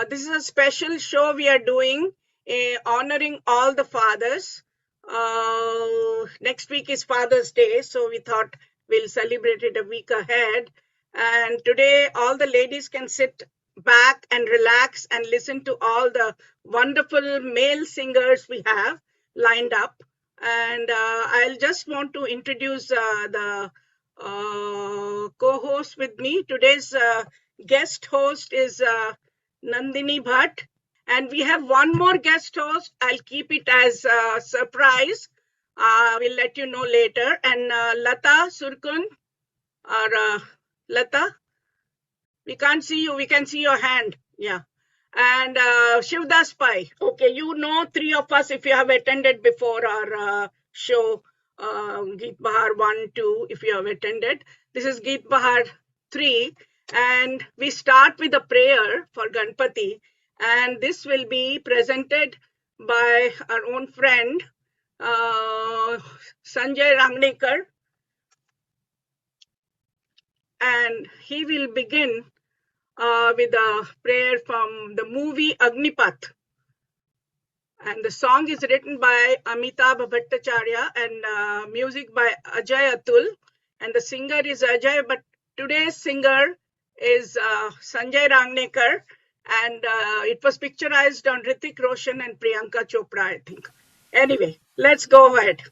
This is a special show we are doing honoring all the fathers. Next week is Father's Day, so we thought we'll celebrate it a week ahead. And today, all the ladies can sit back and relax and listen to all the wonderful male singers we have lined up. And I'll just want to introduce the co-host with me. Today's guest host is Nandini Bhatt, and we have one more guest host. I'll keep it as a surprise. We'll let you know later. And Lata Surkun, or Lata, we can't see you. We can see your hand. Yeah. And Shivdas Pai. Okay, you know three of us if you have attended before our show, Geet Bahar 1, 2, if you have attended. This is Geet Bahar 3. And we start with a prayer for Ganpati, and this will be presented by our own friend, Sanjay Rangnekar, and he will begin with a prayer from the movie Agnipath. And the song is written by Amitabh Bhattacharya and music by Ajay Atul, and the singer is Ajay, but today's singer is Sanjay Rangnekar, and it was picturized on Hrithik Roshan and Priyanka Chopra, I think. Anyway, let's go ahead.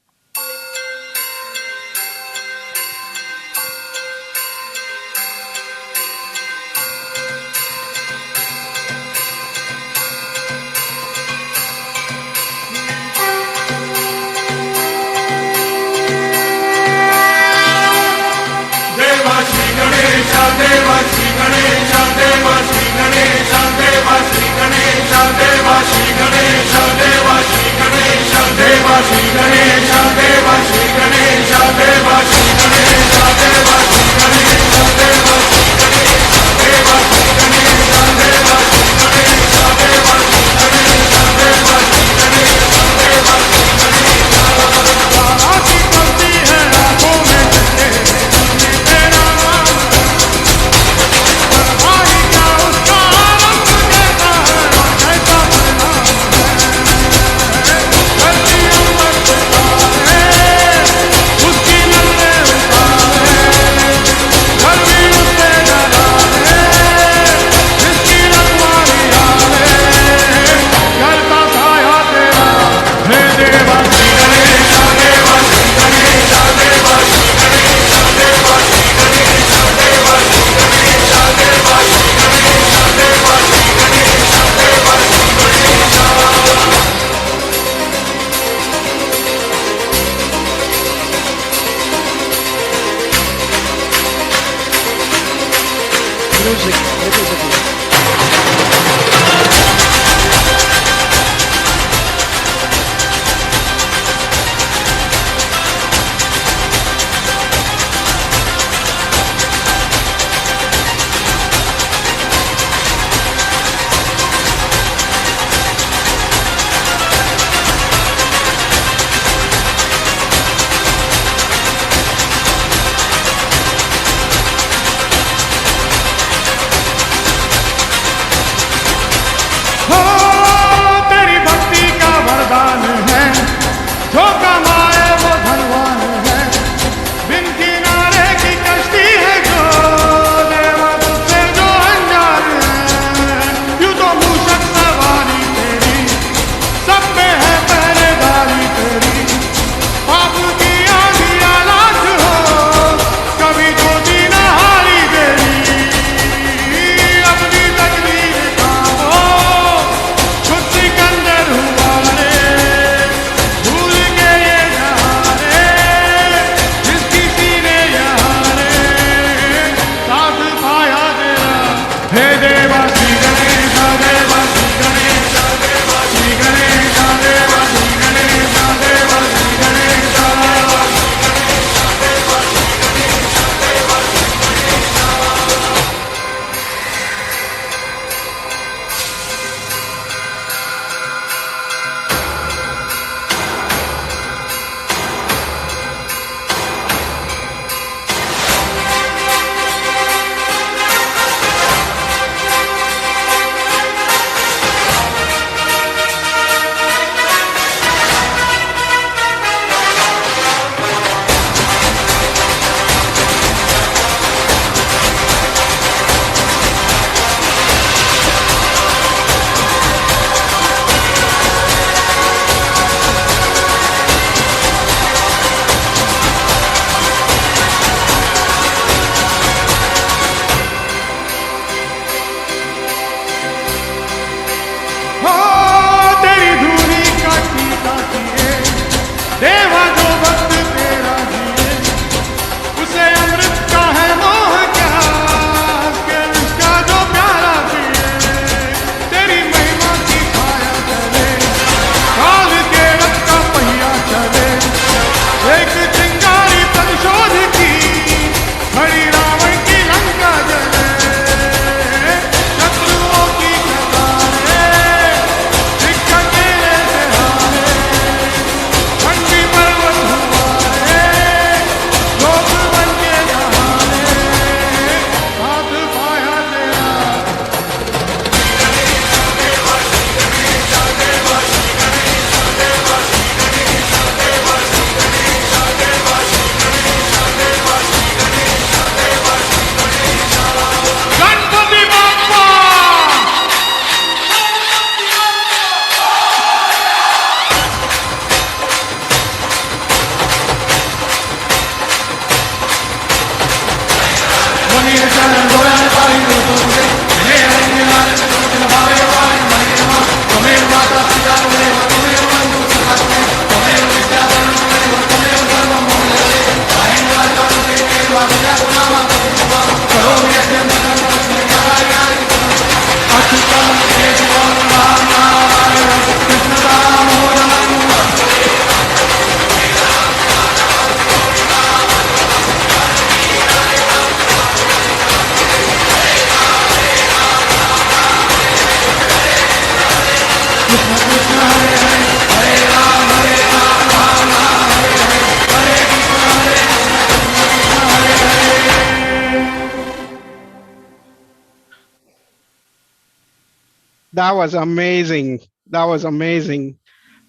That was amazing. That was amazing,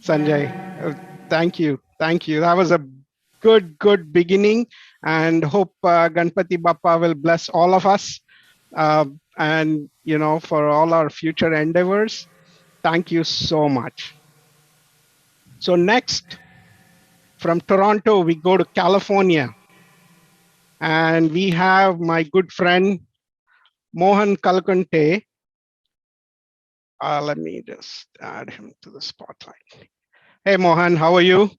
Sanjay. Thank you. Thank you. That was a good beginning, and hope Ganpati Bappa will bless all of us, and for all our future endeavors. Thank you so much. So next, from Toronto, we go to California, and we have my good friend Mohan Kalkante. Let me just add him to the spotlight. Hey, Mohan, how are you?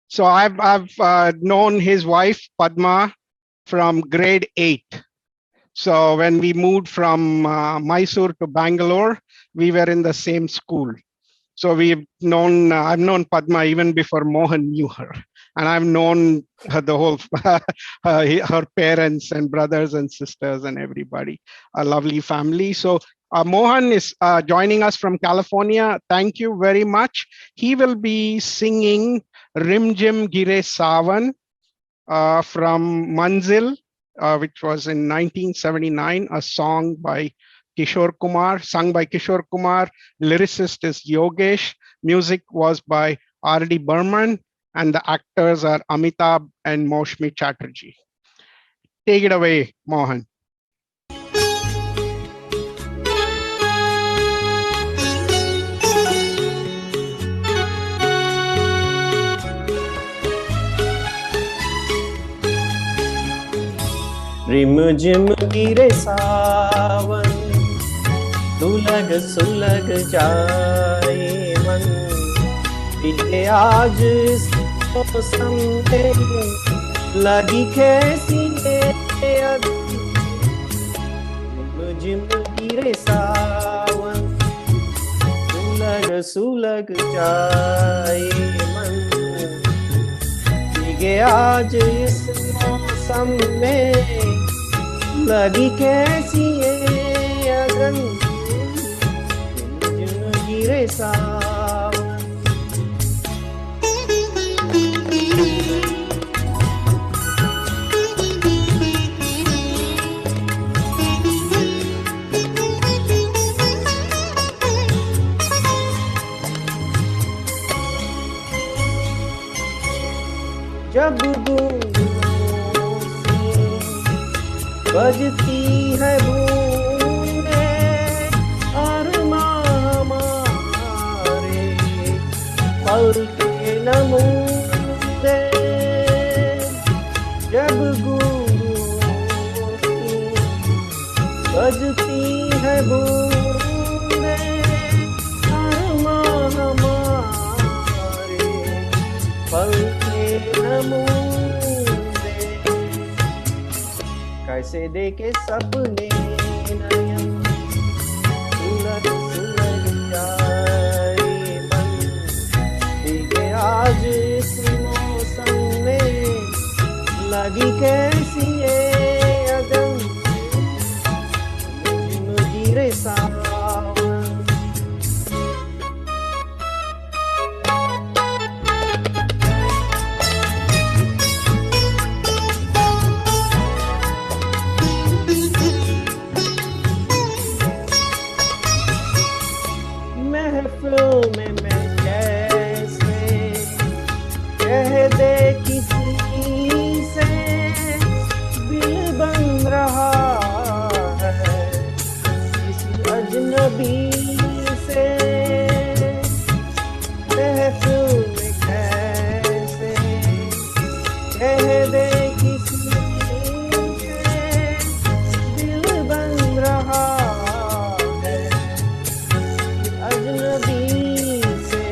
So I've known his wife Padma from grade 8. So when we moved from Mysore to Bangalore, we were in the same school. So I've known Padma even before Mohan knew her, and I've known the whole her parents and brothers and sisters and everybody. A lovely family. So Mohan is joining us from California. Thank you very much. He will be singing Rimjim Gire Savan from Manzil, which was in 1979, a song by Kishore Kumar, sung by Kishore Kumar. Lyricist is Yogesh. Music was by R.D. Burman, and the actors are Amitabh and Moushmi Chatterjee. Take it away, Mohan. रिम जिम गिरे सावन, सुलग सुलग जाए मन, बीते आज इस मौसम में लगी कैसी अग। रिम जिम गिरे सावन, सुलग सुलग जाए मन, बीते आज इस मौसम में लगी कैसी अगन, जिन गिरे सावन। जब गूंजों से बजती है बूंदे, अरमां हमारे पल के नमूने। जब गूंजों से बजती है बूंदे, अरमां हमारे पल कैसे देखे सपने नयन, सुलग सुलग जाए मन, भीगे आज इस मौसम में लगी कैसी अगन, जिम गिरे सावन। में मैं कैसे कह दे किसी से, दिल बन रहा है किसी अजनबी से। महफिल में कैसे कह दे किसी से, दिल बन रहा है अजनबी से।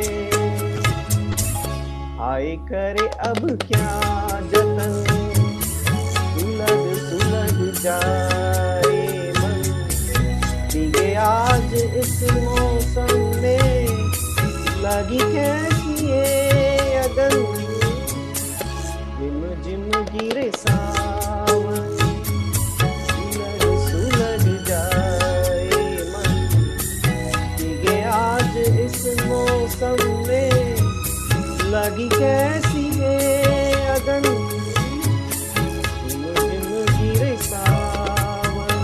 आए करे अब क्या जतन, सुलग सुलग जाए मन, भीगे आज इस मौसम में लगी कैसी अगन, जिम जिम गिरे सावन, सुलग सुलग जाए मन, भीगे आज इस मौसम में लगी कैसी अगन, जिम जिम गिरे सावन।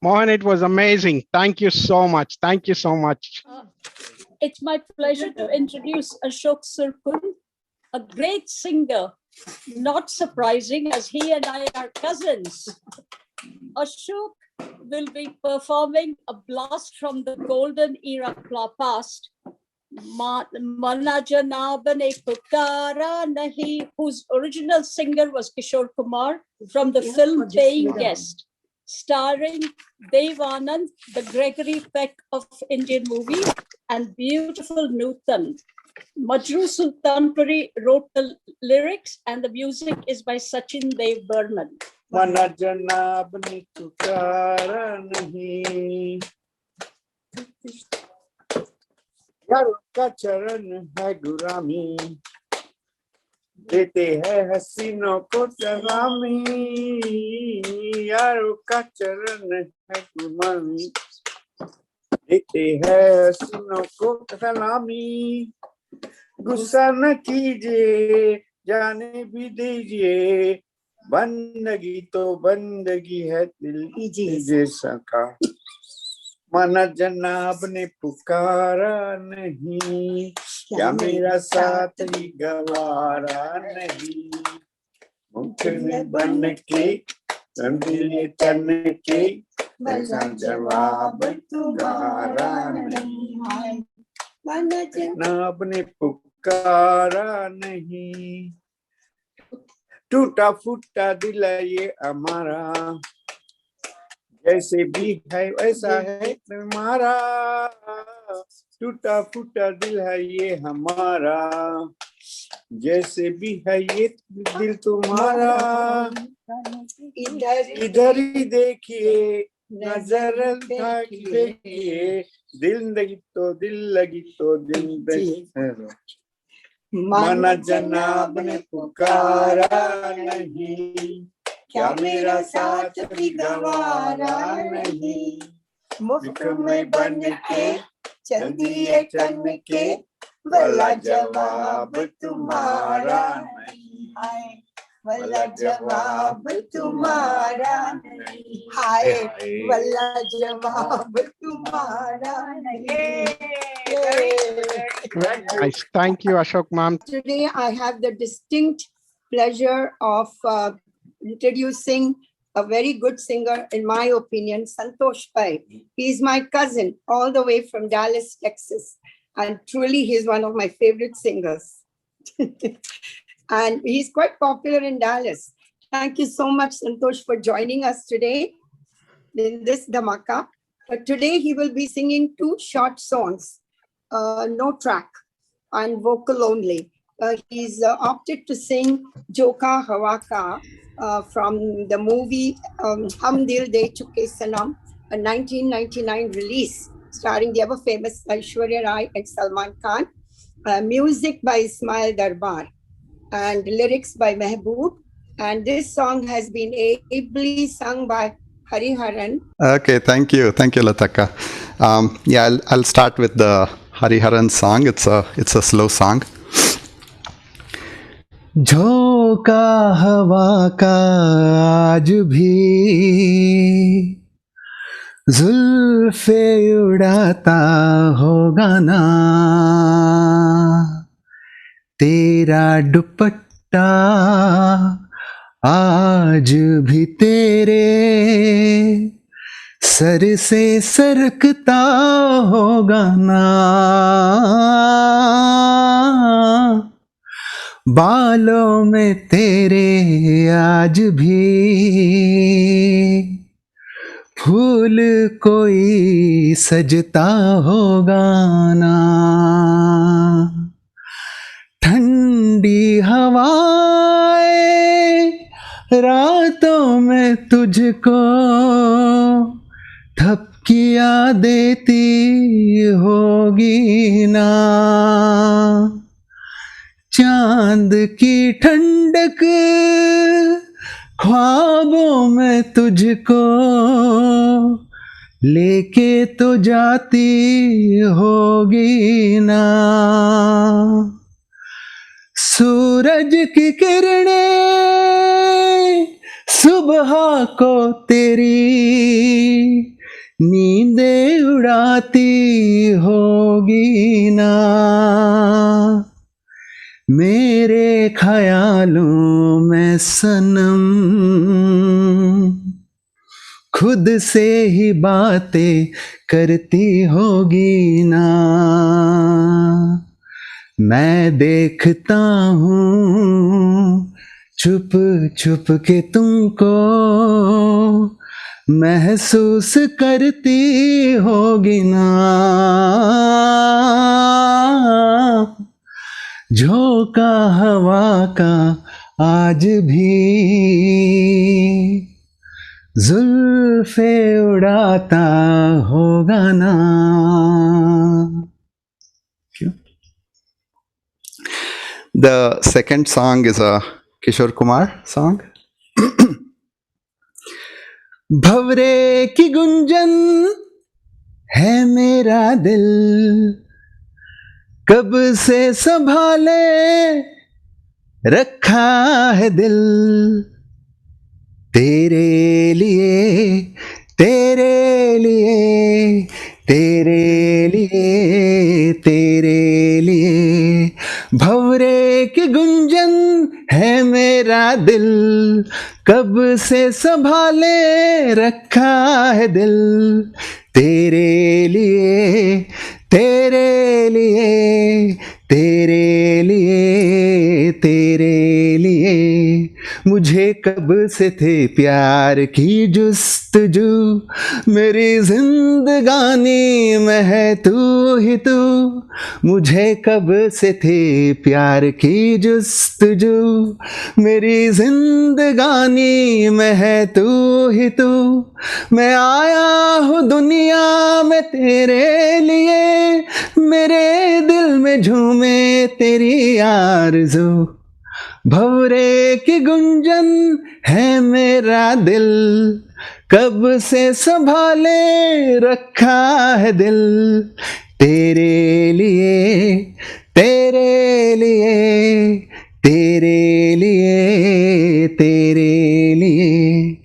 Mohan, it was amazing. Thank you so much. Thank you so much. It's my pleasure to introduce Ashok Surkul, a great singer. Not surprising, as he and I are cousins. Ashok will be performing a blast from the golden era past, Mana Janabane Pukara Nahi, whose original singer was Kishore Kumar from the film Paying Guest, starring Dev Anand, the Gregory Peck of Indian movie, and beautiful Nutan. Majru Sultanpuri wrote the lyrics, and the music is by Sachin Dev Burman. Mana janab ne pukara nahi, यारों का चरण है गुलामी, देते हैं हसीनों को सलामी, यारों का चरण है गुलामी, देते हैं हसीनों को सलामी, गुस्सा न कीजिए, जाने भी दीजिए, बंदगी तो बंदगी है दिल जैसा का, माना जनाब ने पुकारा नहीं, क्या मेरा साथ ही गवारा नहीं, मुमकिन बन के दिले तन के, वैसा जवाब तुम्हारा नहीं, माना जनाब ने पुकारा नहीं, टूटा फूटा दिल ये हमारा, जैसे भी है वैसा है तुम्हारा, टूटा फूटा दिल है ये हमारा, जैसे भी है ये दिल तुम्हारा, इधर ही देखिए, नजर उठा के देखिए, दिल लगी तो दिल लगी तो दिल लगी, माना जनाब ने पुकारा नहीं, क्या मेरा साथ भी गवारा नहीं, मुफ्त में बन के चल दिए चल के, वाला जवाब तुम्हारा नहीं, वाला जवाब तुम्हारा नहीं, हाय वाला जवाब तुम्हारा नहीं. Nice. Thank you, Ashok ma'am. Today, I have the distinct pleasure of introducing a very good singer, in my opinion, Santosh Pai. He's my cousin all the way from Dallas, Texas. And truly, he's one of my favorite singers. And he's quite popular in Dallas. Thank you so much, Santosh, for joining us today in this Dhamaka. But today, he will be singing two short songs, no track, and vocal only. He's opted to sing Joka Hawa Ka from the movie Hum Dil De Chuke Sanam, a 1999 release starring the ever famous Aishwarya Rai and Salman Khan. Music by Ismail Darbar and lyrics by Mehboob. And this song has been ably sung by Hariharan. Okay, thank you, Lataka. Yeah, I'll start with the Hariharan song. It's a slow song. झोंका हवा का आज भी जुल्फे उड़ाता होगा ना, तेरा दुपट्टा आज भी तेरे सर से सरकता होगा ना, बालों में तेरे आज भी फूल कोई सजता होगा ना, ठंडी हवाएं रातों में तुझको थपकियाँ देती होगी ना, चांद की ठंडक ख्वाबों में तुझको लेके तो जाती होगी ना, सूरज की किरणें सुबह को तेरी नींदें उड़ाती होगी ना, मेरे ख्यालों में सनम खुद से ही बातें करती होगी ना। मैं देखता हूँ छुप छुप के तुमको, महसूस करती होगी ना। झोंका हवा का आज भी जुल्फे उड़ाता होगा ना। The second song is a Kishore Kumar song. भंवरे की गुंजन है मेरा दिल, कब से संभाले रखा है दिल, तेरे लिए तेरे लिए तेरे लिए तेरे लिए। भंवरे की गुंजन है मेरा दिल, कब से संभाले रखा है दिल, तेरे लिए तेरे लिए तेरे लिए तेरे लिए। मुझे कब से थे प्यार की जुस्तजू, मेरी जिंदगानी में है तू ही तू। मुझे कब से थे प्यार की जुस्तजू, मेरी जिंदगानी में है तू ही तू। मैं आया हूँ दुनिया में तेरे लिए, मेरे दिल में झूमे तेरी आरज़ू। भंवरे की गुंजन है मेरा दिल, कब से संभाले रखा है दिल, तेरे लिए तेरे लिए तेरे लिए तेरे लिए।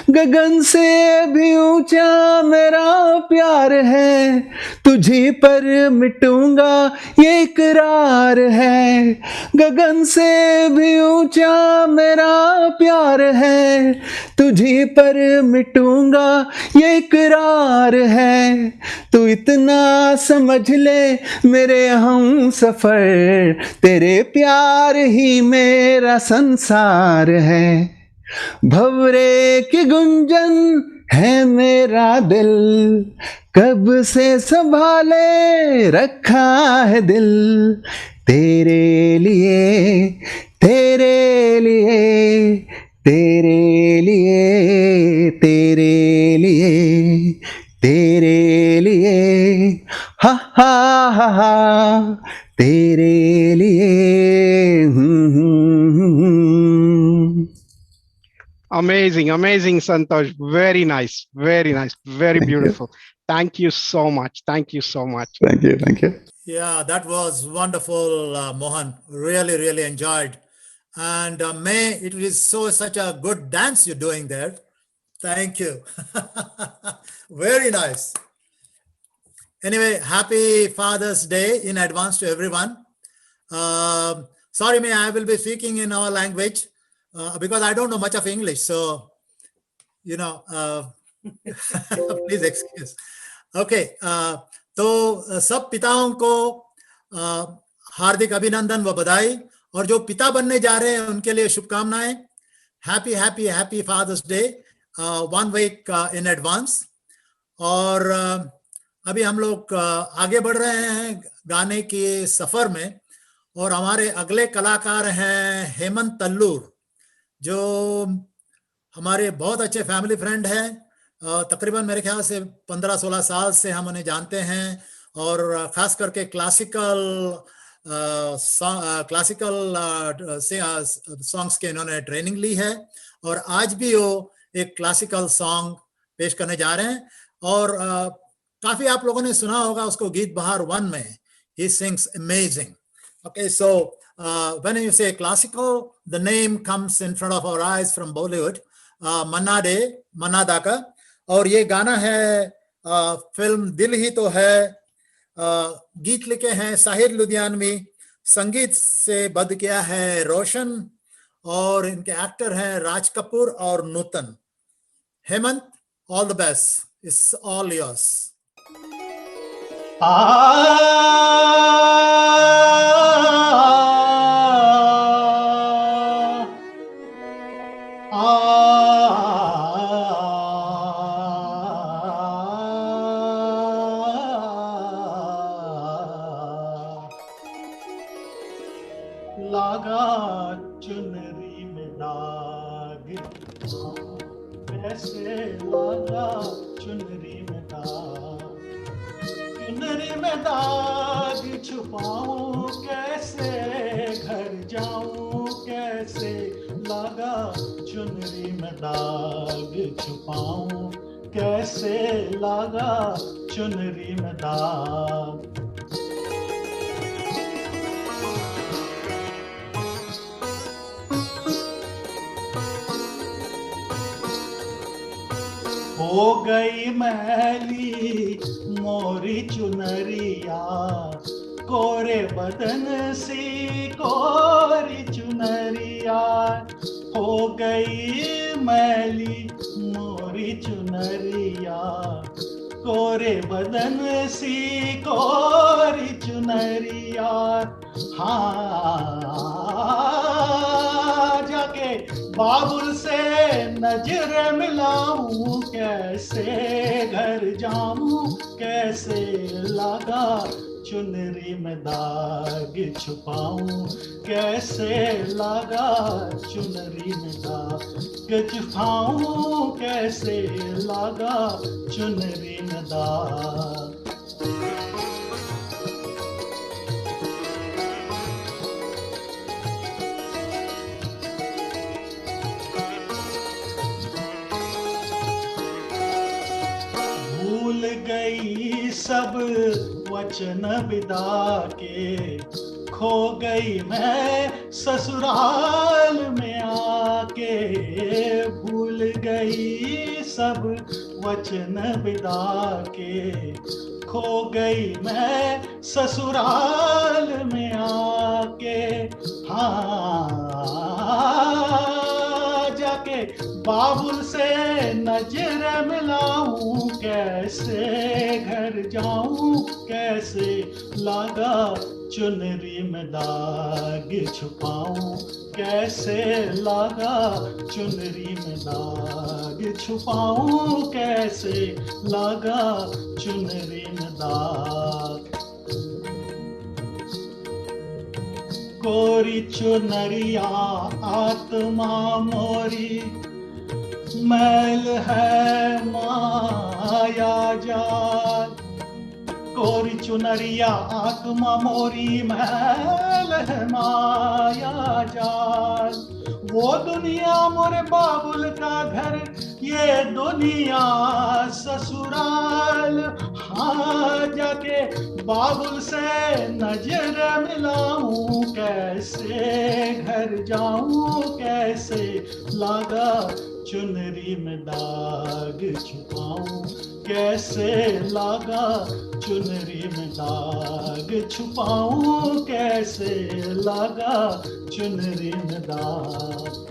गगन से भी ऊंचा मेरा प्यार है, तुझी पर मिटूंगा ये इकरार है। गगन से भी ऊंचा मेरा प्यार है, तुझी पर मिटूंगा ये इकरार है। तू इतना समझ ले मेरे हम सफर, तेरे प्यार ही मेरा संसार है। भंवरे की गुंजन है मेरा दिल, कब से संभाले रखा है दिल, तेरे लिए तेरे लिए तेरे लिए तेरे लिए तेरे लिए। हा हा हा हा तेरे लिए। Amazing, amazing, Santosh. Very nice, very beautiful. Thank you so much. Thank you so much. Thank you, thank you. Yeah, that was wonderful, Mohan. Really enjoyed. And May, it is such a good dance you're doing there. Thank you. Very nice. Anyway, happy Father's Day in advance to everyone. Sorry, May, I will be speaking in our language because I don't know much of English. So, please excuse. Okay. तो सब पिताओं को हार्दिक अभिनंदन व बधाई, और जो पिता बनने जा रहे हैं उनके लिए शुभकामनाएं। Happy father's day 1 week in advance. और अभी हम लोग आगे बढ़ रहे हैं गाने के सफर में, और हमारे अगले कलाकार हैं हेमंत तल्लूर, जो हमारे बहुत अच्छे फैमिली फ्रेंड हैं। तकरीबन मेरे ख्याल से 15-16 साल से हम उन्हें जानते हैं, और खास करके क्लासिकल सॉन्ग्स के इन्होंने ट्रेनिंग ली है, और आज भी वो एक क्लासिकल सॉन्ग पेश करने जा रहे हैं। और काफी आप लोगों ने सुना होगा उसको गीत बहार 1 में, he sings amazing. Okay, so when you say classical, the name comes in front of our eyes from Bollywood. मन्ना दा का। और ये गाना है फिल्म दिल ही तो है। गीत लिखे हैं साहिर लुधियानवी, संगीत से बद किया है रोशन, और इनके एक्टर हैं राज कपूर और Nutan. Hemant, all the best, it's all yours. लागा चुनरी में दाग, कैसे लागा चुनरी में दाग, चुनरी में दाग छुपाऊं कैसे, घर जाऊं कैसे, लागा चुनरी में दाग छुपाऊं कैसे, लागा चुनरी में दाग। हो गई मैली मोरी चुनरिया, कोरे बदन सी कोरी चुनरिया, हो गई मैली मोरी चुनरिया, कोरे बदन सी कोरी चुनरिया। हाँ जाके बाबुल से नजर मिलाऊं कैसे, घर जाऊं कैसे, लागा चुनरी में दाग छुपाऊं कैसे, लागा चुनरी में दाग छुपाऊं कैसे, लागा चुनरी में दाग। भूल गई सब वचन विदा के, खो गई मैं ससुराल में आके, भूल गई सब वचन विदा के, खो गई मैं ससुराल में आके। हाँ जाके बाबुल से नजर मिलाऊं कैसे, घर जाऊं कैसे, लागा चुनरी में दाग छुपाऊं कैसे, लागा चुनरी में दाग छुपाऊं कैसे, लागा चुनरी में दाग। कोरी चुनरिया आत्मा मोरी, मैल है माया जाल, कोरी चुनरिया आत्मा मोरी, मैल है माया जाल। वो दुनिया मोरे बाबुल का घर, ये दुनिया ससुराल। हाँ जाके बाबुल से नजर मिलाऊं कैसे, घर जाऊं कैसे, लागा चुनरी में दाग छुपाऊं कैसे, लागा चुनरी में दाग छुपाऊं कैसे, लागा चुनरी में दाग।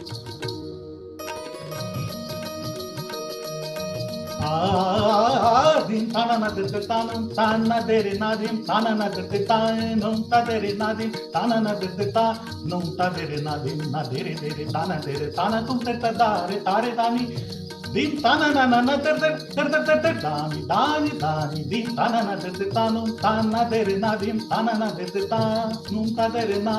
Dim tana na de tanum tana dere nadim tana na de tanum ta dere nadim tana na de tanum ta dere nadim na dere dere tana tum te dare tare dani dim tana na na der dani dani dani dim tana na de tanum tana dere nadim tana na de tanum ta dere na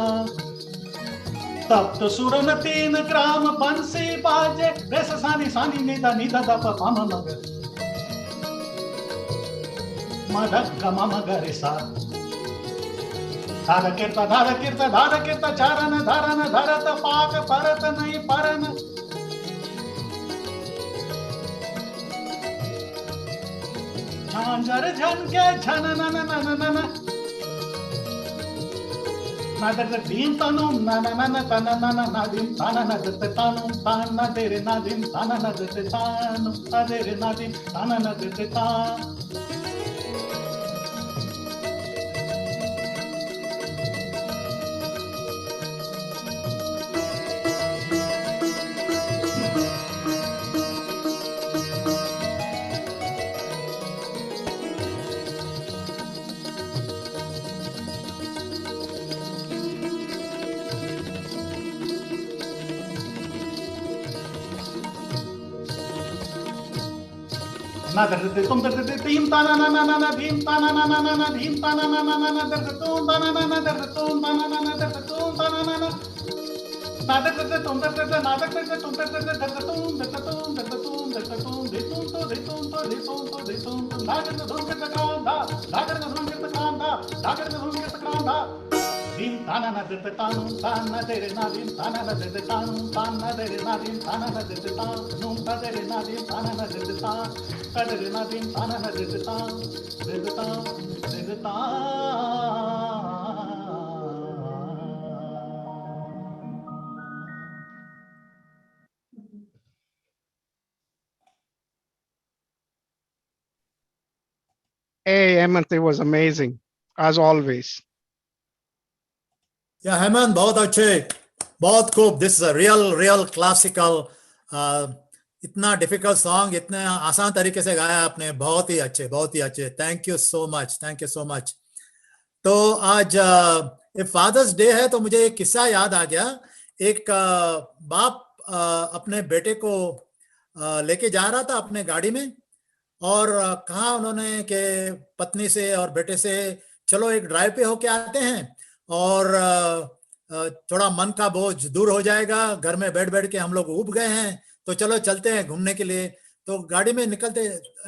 तप्त सुर में 3 ग्राम बंसी बाजे, race सानी सानी निदा निदा दा पा मा मगर मदग मम गरे सा धार कीर्ता चारन धरन धरत पाक परत नहीं परन झांझर झन के झन नन नन नन na da dim tanum na na na na na na na na dim tana na da tanum tana dere na dim tana na da tanum ta dere na dim tana na da ta. Na da tum da dim tana na na na dim tana na na na dim tana na na na da tum tana na na da tum tana na na da tum tana na na na da tum da na da tum da tum da tum de tum de tum de tum to de tum to de tum to de tum na da tum ke ta da da da tum ke ta da da da tum ke ta da dim tana na da tanum tana dere na dim tana na da tanum tana dere na dim tana na da tanum ta dere na dim tana na da ta dere na dim tana na da ta. Hey, Hemant, it was amazing, as always. या हेमंत बहुत अच्छे, बहुत खूब. This is a real classical. इतना difficult song इतने आसान तरीके से गाया आपने. बहुत ही अच्छे. Thank you so much. तो आज फादर्स डे है तो मुझे एक किस्सा याद आ गया. एक बाप अपने बेटे को लेके जा रहा था अपने गाड़ी में और कहा उन्होंने कि पत्नी से और बेटे से चलो एक ड्राइव पे होके आते हैं और थोड़ा मन का बोझ दूर हो जाएगा. घर में बैठ के हम लोग ऊब गए हैं तो चलो चलते हैं घूमने के लिए. तो गाड़ी में निकलते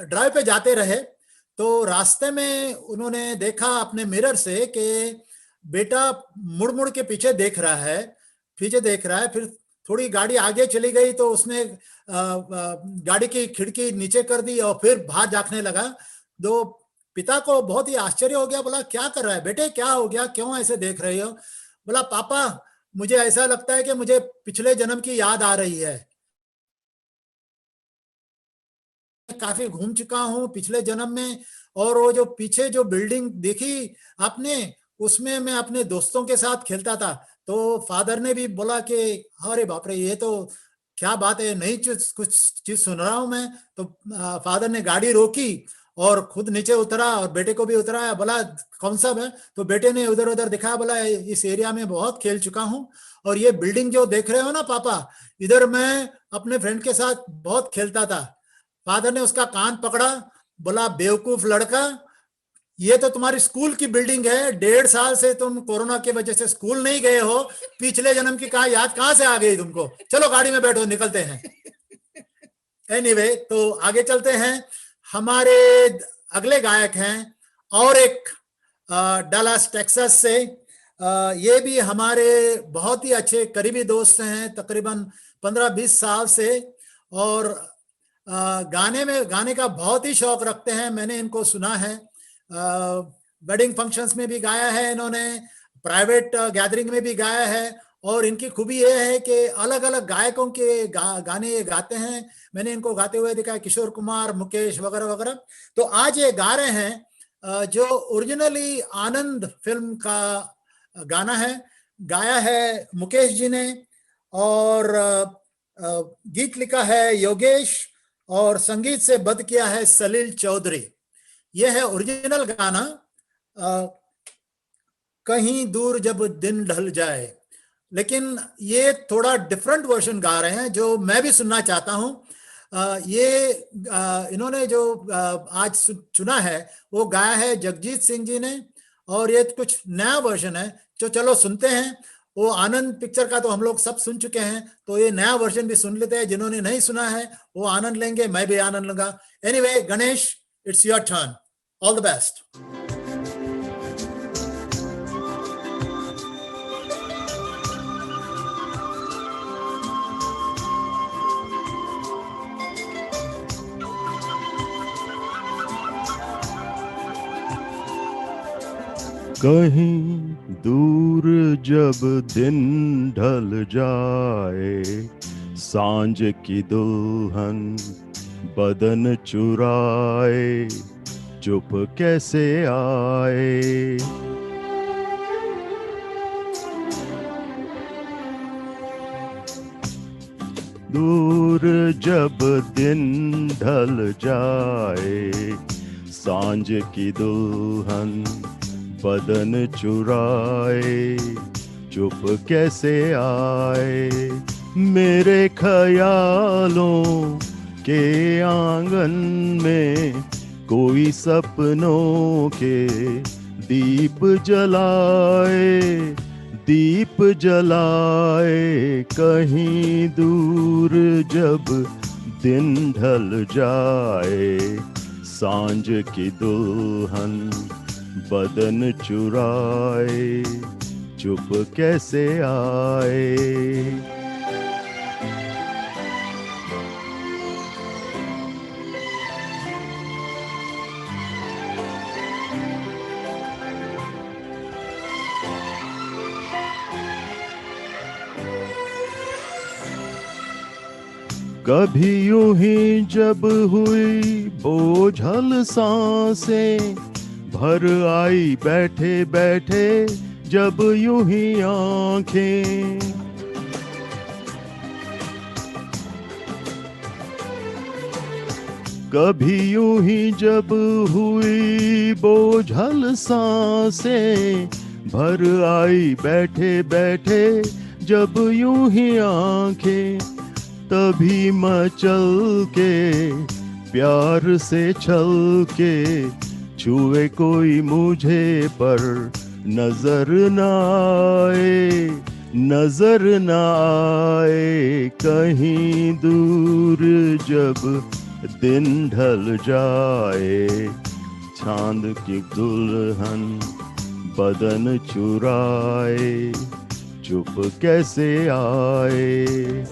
ड्राइव पे जाते रहे तो रास्ते में उन्होंने देखा अपने मिरर से कि बेटा मुड़ के पीछे देख रहा है. फिर थोड़ी गाड़ी आगे चली गई तो उसने गाड़ी की खिड़की नीचे कर दी और फिर बाहर झांकने लगा. तो पिता को बहुत ही आश्चर्य हो गया. बोला क्या कर रहा है बेटे, क्या हो गया, क्यों ऐसे देख रहे हो? बोला पापा मुझे ऐसा लगता है कि मुझे पिछले जन्म की याद आ रही है. काफी घूम चुका हूं पिछले जन्म में और वो जो पीछे जो बिल्डिंग देखी आपने उसमें मैं अपने दोस्तों के साथ खेलता था. तो फादर ने भी बोला कि अरे बाप रे ये तो क्या बात है, नई कुछ चीज सुन रहा हूं मैं. तो फादर ने गाड़ी रोकी और खुद नीचे उतरा और बेटे को भी उतराया. बोला कौन सा है? तो बेटे ने उधर दिखाया. बोला इस एरिया में बहुत खेल चुका हूं और ये बिल्डिंग जो देख रहे हो ना पापा, इधर मैं अपने फ्रेंड के साथ बहुत खेलता था. फादर ने उसका कान पकड़ा. बोला बेवकूफ लड़का, ये तो तुम्हारी स्कूल की बिल्डिंग है. 1.5 साल से तुम कोरोना की वजह से स्कूल नहीं गए हो. पिछले जन्म की याद कहां से आ गई तुमको? चलो गाड़ी में बैठो निकलते हैं. एनीवे तो आगे चलते हैं. हमारे अगले गायक हैं और एक डलास टेक्सास से. ये भी हमारे बहुत ही अच्छे करीबी दोस्त हैं तकरीबन 15-20 साल से और गाने का बहुत ही शौक रखते हैं. मैंने इनको सुना है, वेडिंग फंक्शंस में भी गाया है इन्होंने, प्राइवेट गैदरिंग में भी गाया है. और इनकी खूबी ये है कि अलग अलग गायकों के गाने ये गाते हैं. मैंने इनको गाते हुए देखा है, किशोर कुमार, मुकेश वगैरह. तो आज ये गा रहे हैं जो ओरिजिनली आनंद फिल्म का गाना है. गाया है मुकेश जी ने और गीत लिखा है योगेश और संगीत से बद किया है सलील चौधरी. यह है ओरिजिनल गाना. कहीं दूर जब दिन ढल जाए. लेकिन ये थोड़ा डिफरेंट वर्जन गा रहे हैं जो मैं भी सुनना चाहता हूं. ये इन्होंने जो आज चुना है वो गाया है जगजीत सिंह जी ने और ये कुछ नया वर्जन है जो चलो सुनते हैं. वो आनंद पिक्चर का तो हम लोग सब सुन चुके हैं तो ये नया वर्जन भी सुन लेते हैं. जिन्होंने नहीं सुना है वो आनंद लेंगे, मैं भी आनंद लूंगा. Anyway Ganesh, it's your turn. All the best. कहीं दूर जब दिन ढल जाए, सांझ की दुल्हन बदन चुराए, चुप कैसे आए। दूर जब दिन ढल जाए, सांझ की दुल्हन बदन चुराए, चुप कैसे आए। मेरे ख्यालों के आंगन में कोई सपनों के दीप जलाए, दीप जलाए। कहीं दूर जब दिन ढल जाए, सांझ की दुल्हन बदन चुराए, चुप कैसे आए। कभी यूं ही जब हुई बोझल सांसें, भर आई बैठे बैठे जब यूं ही आंखें। कभी यूं ही जब हुई बोझल सांसें, भर आई बैठे बैठे जब यूं ही आंखें। तभी मचल के प्यार से छल के छुए कोई मुझे पर नजर न आए, नजर न आए। कहीं दूर जब दिन ढल जाए, चांद की दुल्हन बदन चुराए, चुप कैसे आए।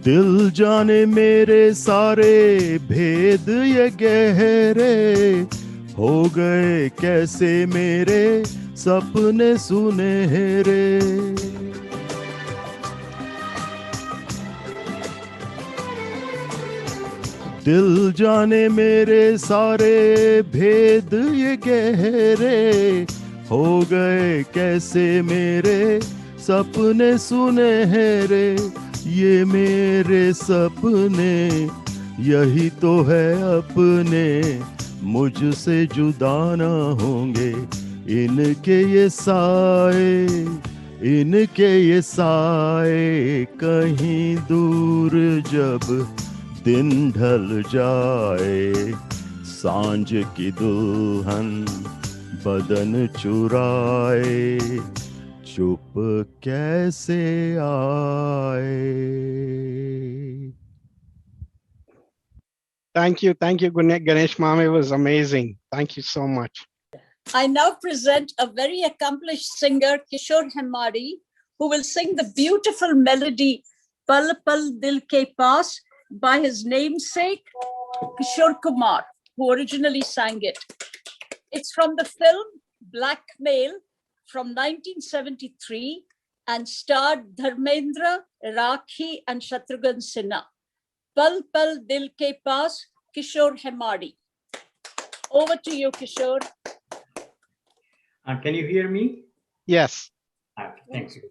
दिल जाने मेरे सारे भेद ये गहरे, हो गए कैसे मेरे सपने सुनहरे। दिल जाने मेरे सारे भेद ये गहरे, हो गए कैसे मेरे सपने सुनहरे। ये मेरे सपने यही तो है अपने, मुझसे जुदा न होंगे इनके ये साए, इनके ये साए। कहीं दूर जब दिन ढल जाए, सांझ की दुल्हन बदन चुराए, चुप कैसे आए। Thank you, Ganesh Ma'am. It was amazing. Thank you so much. I now present a very accomplished singer, Kishore Hemari, who will sing the beautiful melody Pal Pal Dil Ke Paas by his namesake, Kishore Kumar, who originally sang it. It's from the film Blackmail from 1973 and starred Dharmendra, Rakhi and Shatrughan Sinha. Pal Pal Dil Ke Paas, Kishore Hemari. Over to you, Kishore. Can you hear me? Yes. Okay, thank you.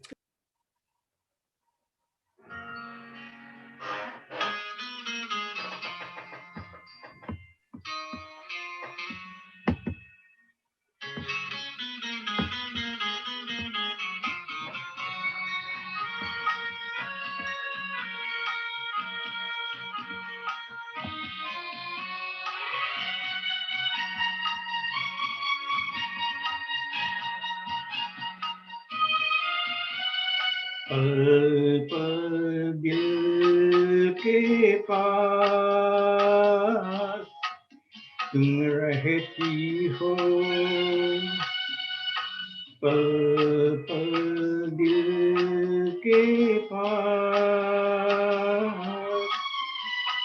पल पल दिल के पास तुम रहती हो, पल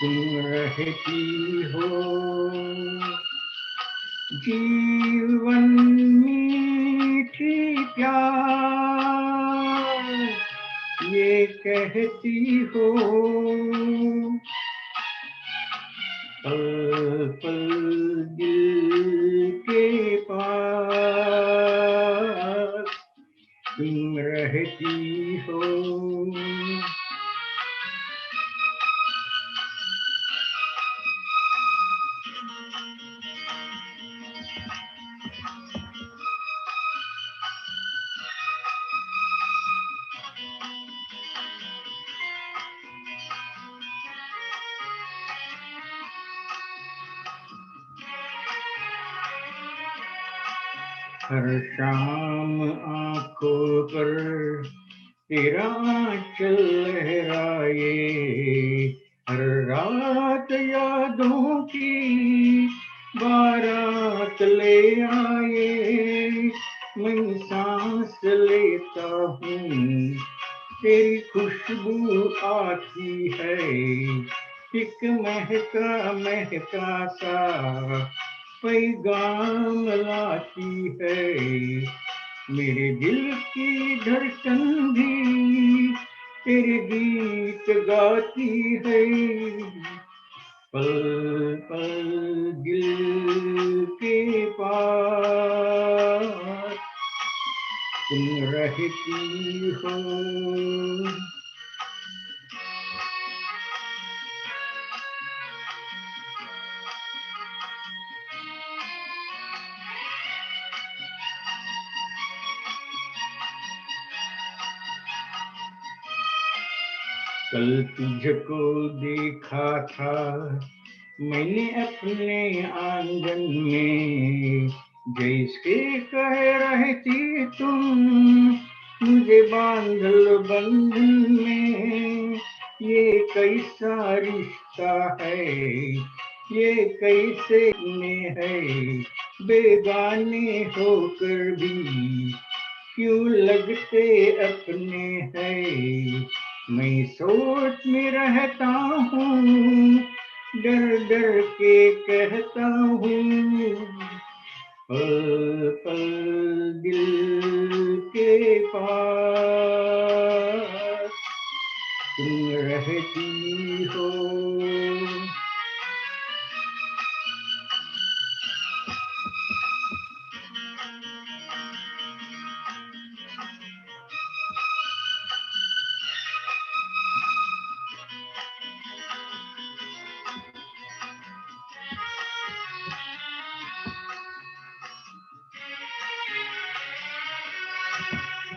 तुम रहती हो। जीवन मीठी प्यार ये कहती हो। पल पल दिल के पास तुम रहती हो। हर शाम आंखों पर तेरा आंचल लहराए, हर रात यादों की बारात ले आए। मैं सांस लेता हूँ तेरी खुशबू आती है, एक महका महका सा पैगाम लाती है। मेरे दिल की धड़कन भी तेरे गीत गाती है। पल पल दिल के पास तुम रहती हो। कल तुझको देखा था मैंने अपने आंगन में, जैसे कह रहे थे तुम मुझे बांध लो बंधन में। ये कैसा रिश्ता है, ये कैसे में है, बेगाने होकर भी क्यों लगते अपने हैं। मैं सोच में रहता हूँ, डर डर के कहता हूँ। पल पल दिल के पास तुम रहती हो।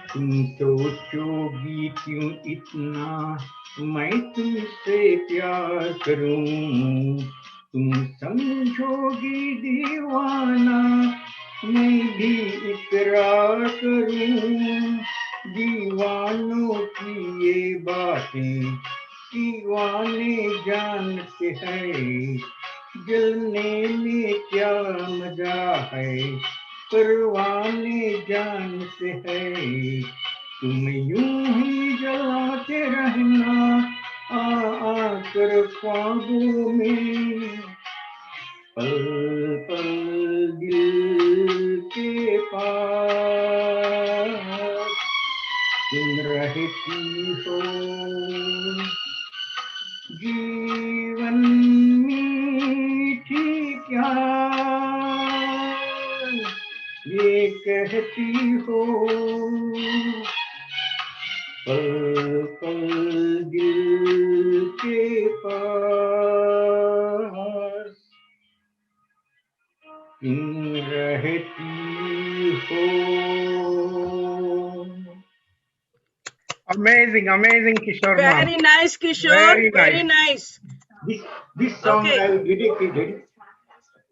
तुम सोचोगी क्यों इतना मैं तुमसे प्यार करूं, तुम समझोगी दीवाना मैं भी इकरार करूं। दीवानों की ये बातें दीवाने जानते हैं, जलने में क्या मजा है परवाने जानते हैं। तुम यूं ही जलाते रहना आकर ख्वाबों में। पल पल दिल के पास तुम रहती हो। जीवन मीठी प्यार ये कहती हो। पल पल दिल के पास तुम रहती हो। Amazing, amazing, Kishore ma'am. Very nice, Kishore. Very Very nice. nice. This song Okay. I dedicated.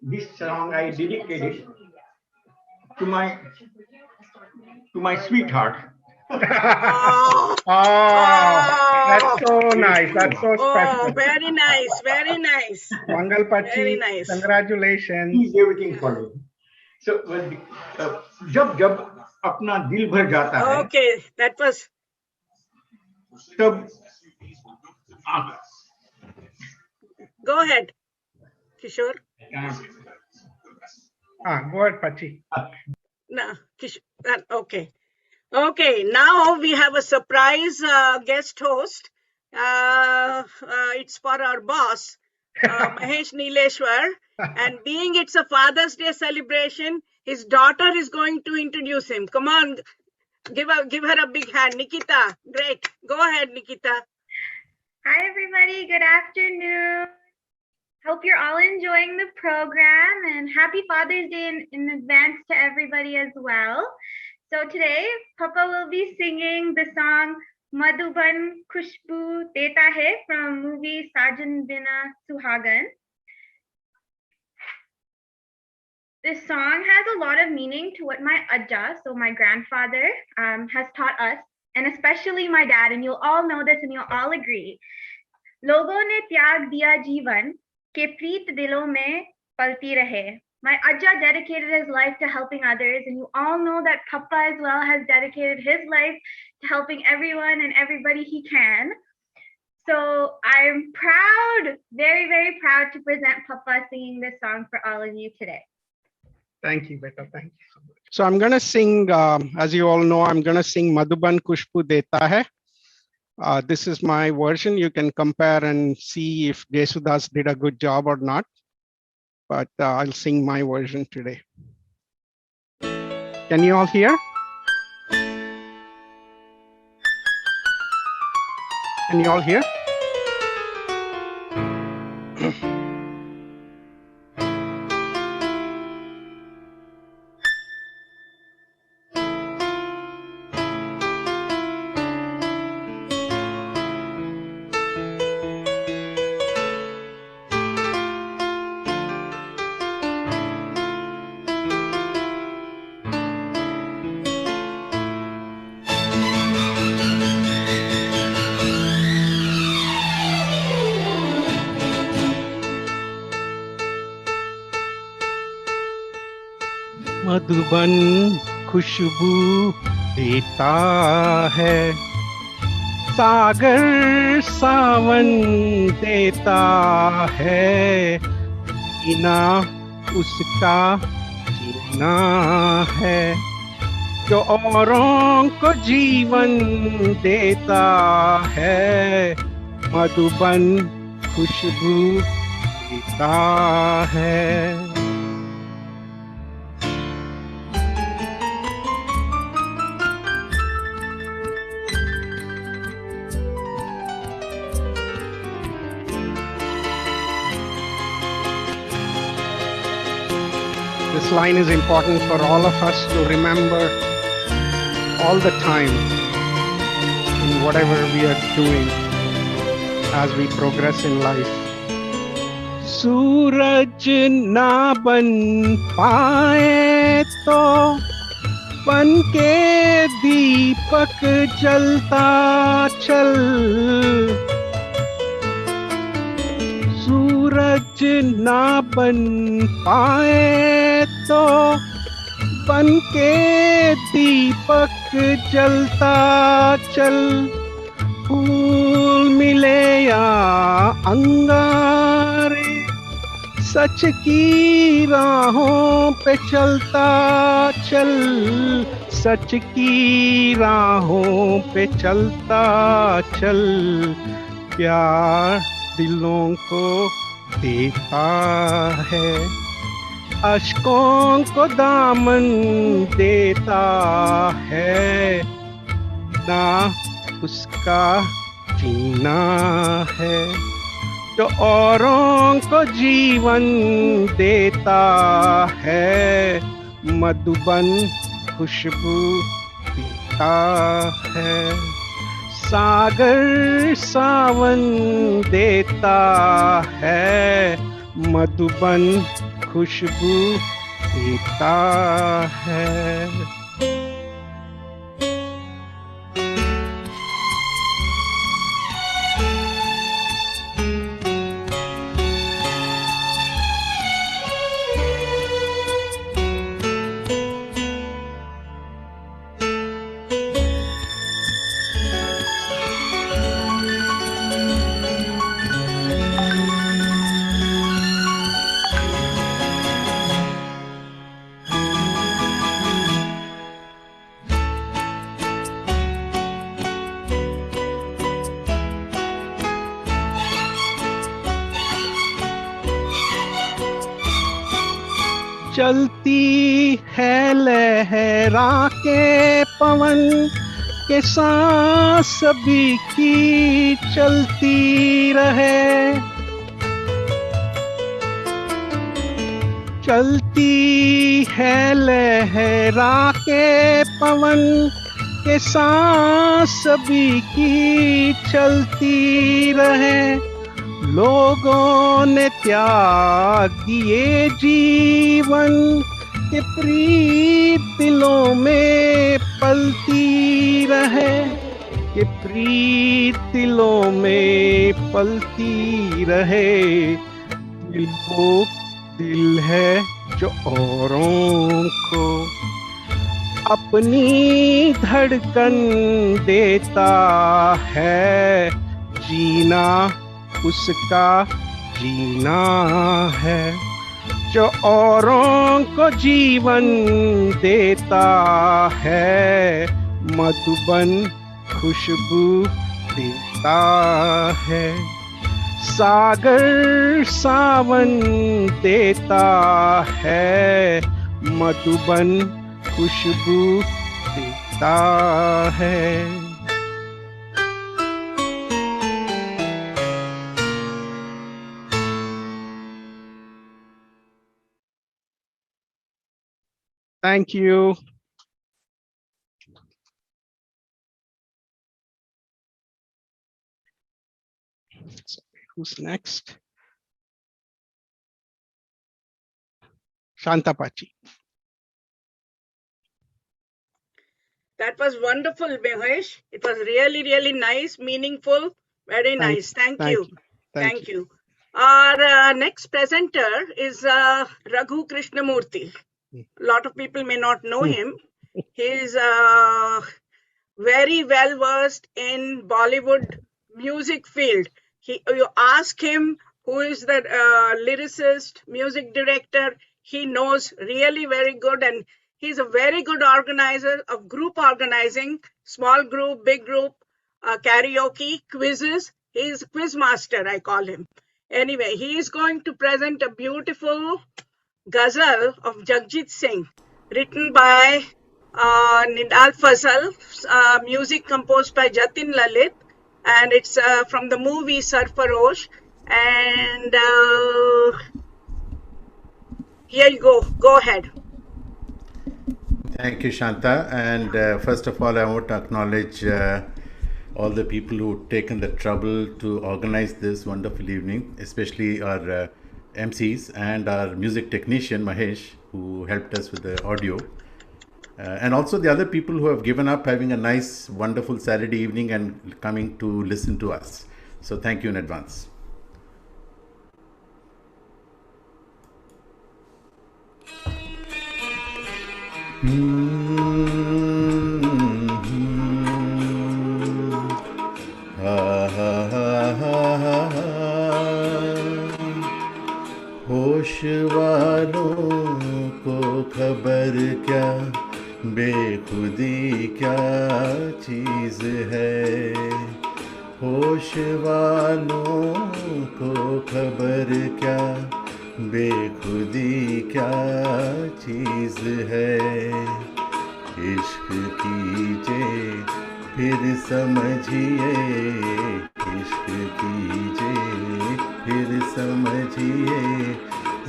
This song I dedicated to my sweetheart. Oh, That's so nice. That's so oh, special. very nice. Very nice. Mangal Very Pachi, nice. congratulations. He's everything for me. So जब जब अपना दिल भर जाता है Okay, that was तब Go ahead, Kishore. Go ahead, Pachi. No, okay. Okay, now we have a surprise guest host. It's for our boss, Mahesh Neeleshwar. And being it's a Father's Day celebration, his daughter is going to introduce him. Come on, give her a big hand. Nikita, great. Go ahead, Nikita. Hi, everybody. Good afternoon. Hope you're all enjoying the program, and happy Father's Day in advance to everybody as well. So today, Papa will be singing the song Madhuban Khushbu Deta Hai from movie Sajan Bina Suhagan. This song has a lot of meaning to what my Ajja, so my grandfather, has taught us, and especially my dad, and you'll all know this and you'll all agree. Logon ne tyag diya jeevan ke preet dilon mein palti rahe. My Ajja dedicated his life to helping others, and you all know that Papa as well has dedicated his life to helping everyone and everybody he can. So I'm proud, very, very proud to present Papa singing this song for all of you today. Thank you, Beta. Thank you so much. So I'm going to sing, as you all know, I'm going to sing Madhuban Khushbu Deta Hai. This is my version. You can compare and see if Jesudas did a good job or not. But I'll sing my version today. Can you all hear? Can you all hear? Madhuban खुशबू देता है, सागर सावन देता है, जीना उसका जीना है, जो औरों को जीवन देता है, मधुबन खुशबू देता है। This line is important for all of us to remember all the time in whatever we are doing as we progress in life. सूरज ना बन पाए तो बन के दीपक जलता चल, सूरज ना बन पाए तो बन के दीपक जलता चल, फूल मिले या अंगारे सच की राहों पे चलता चल, सच की राहों पे चलता चल, प्यार दिलों को देता है, अश्कों को दामन देता है, ना उसका जीना है, जो औरों को जीवन देता है, मधुबन खुशबू देता है, सागर सावन देता है, मधुबन खुशबू देता है। चलती है लहरा के पवन के सांस सभी की चलती रहे। चलती है लहरा के पवन के सांस सभी की चलती रहे। लोगों ने त्याग दिए जीवन के प्रीत दिलों में पलती रहे। कि प्रीत दिलों में पलती रहे। दिल को दिल है जो औरों को अपनी धड़कन देता है। जीना उसका जीना है जो औरों को जीवन देता है। मधुबन खुशबू देता है। सागर सावन देता है। मधुबन खुशबू देता है। Thank you. Who's next? Shantapachi. That was wonderul, Mahesh. It was really, really nice, meaningful, very nice. Thank you. Thank you. Our next presenter is Raghu Krishnamurthy. A lot of people may not know him. He is very well versed in Bollywood music field. You ask him who is the lyricist, music director, he knows really very good, and he's a very good organizer of group organizing, small group, big group, karaoke, quizzes. He's a quiz master, I call him. Anyway, he is going to present a beautiful ghazal of Jagjit Singh, written by Nidal Fazal, music composed by Jatin Lalit, and it's from the movie Sarfarosh. And here you go. Go ahead. Thank you, Shanta. And first of all, I want to acknowledge all the people who've taken the trouble to organize this wonderful evening, especially our MCs and our music technician, Mahesh, who helped us with the audio. And also the other people who have given up having a nice, wonderful Saturday evening and coming to listen to us. So thank you in advance. होश वालों को खबर क्या, बेखुदी क्या चीज़ है। होश वालों को खबर क्या, बेखुदी क्या चीज़ है। इश्क कीजिए फिर समझिए, इश्क कीजिए फिर समझिए,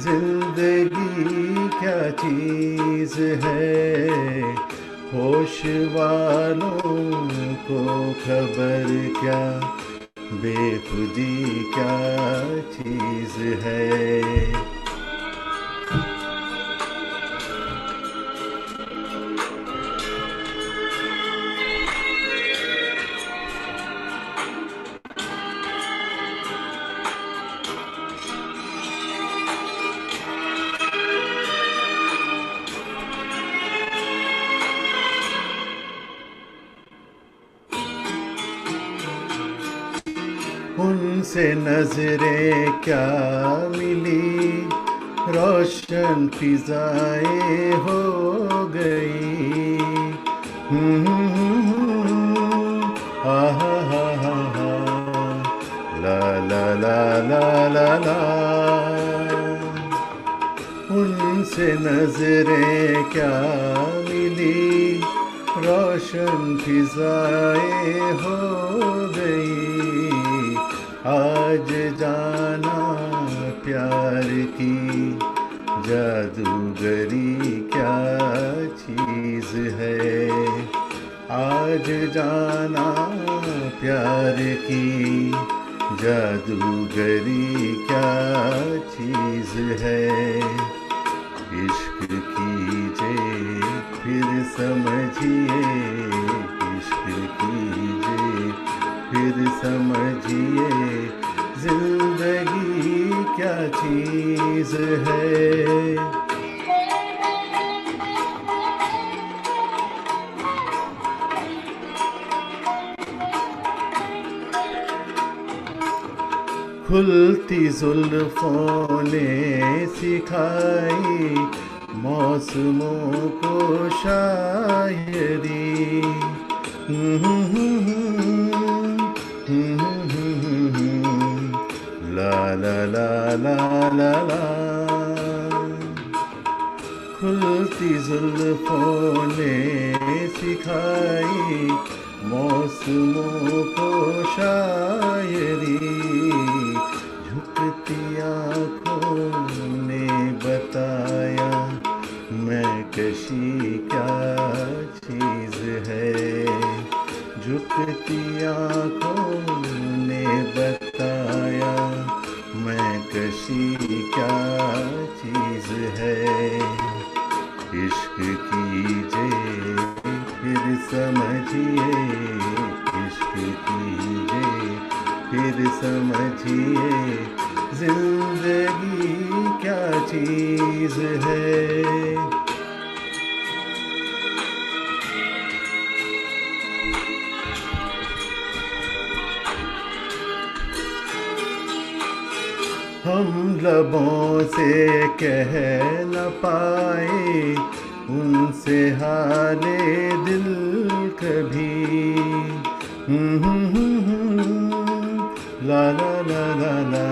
जिंदगी क्या चीज़ है। होश वालों को खबर क्या, बेखुदी क्या चीज़ है। उनसे नजरें क्या मिली, रोशन फिजाएं हो गई। हा हा हा हा हा, ला ला ला ला ला ला। उनसे नजरें क्या मिली, रोशन फिजाएं हो गई। आज जाना प्यार की जादूगरी क्या चीज है। आज जाना प्यार की जादूगरी क्या चीज है। इश्क कीजिए फिर समझिए, इश्क कीजिए फिर समझिए, जिंदगी क्या चीज है। खुलती जुल्फों ने सिखाई मौसमों को शायरी। ला ला ला ला ला ला। खुलती जुल्फों ने सिखाई मौसमों को शायरी। झुकती आँखों ने बताया मैं कशी क्या चीज़ है। झुकती आँखों ने बताया मैं कशी क्या चीज़ है। इश्क कीजिए फिर समझिए, इश्क कीजिए फिर समझिए, जिंदगी क्या चीज है। हम लबों से कह न पाए उनसे हाले दिल कभी। ला ला ला ला ला।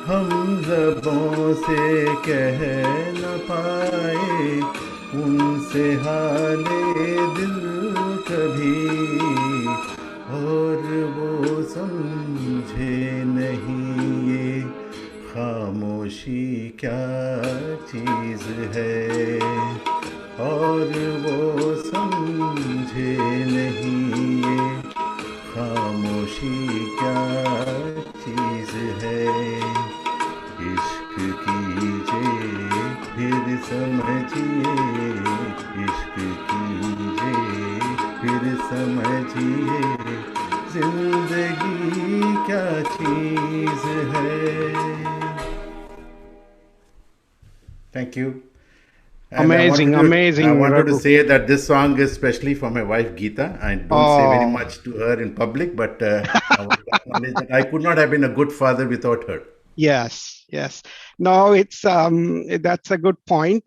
हम लबों से कह न पाए उनसे हाले दिल कभी। और वो समझे नहीं ये खामोशी क्या चीज़ है। और वो समझे नहीं ये खामोशी क्या चीज़ है। इश्क कीजिए फिर समझिए, इश्क कीजिए फिर समझिए, जिंदगी क्या चीज़ है। Thank you. And Amazing, amazing, I wanted to Raghu. say that this song is especially for my wife Geeta. I don't say very much to her in public, but I want to acknowledge that I could not have been a good father without her. Yes, yes. No, it's that's a good point.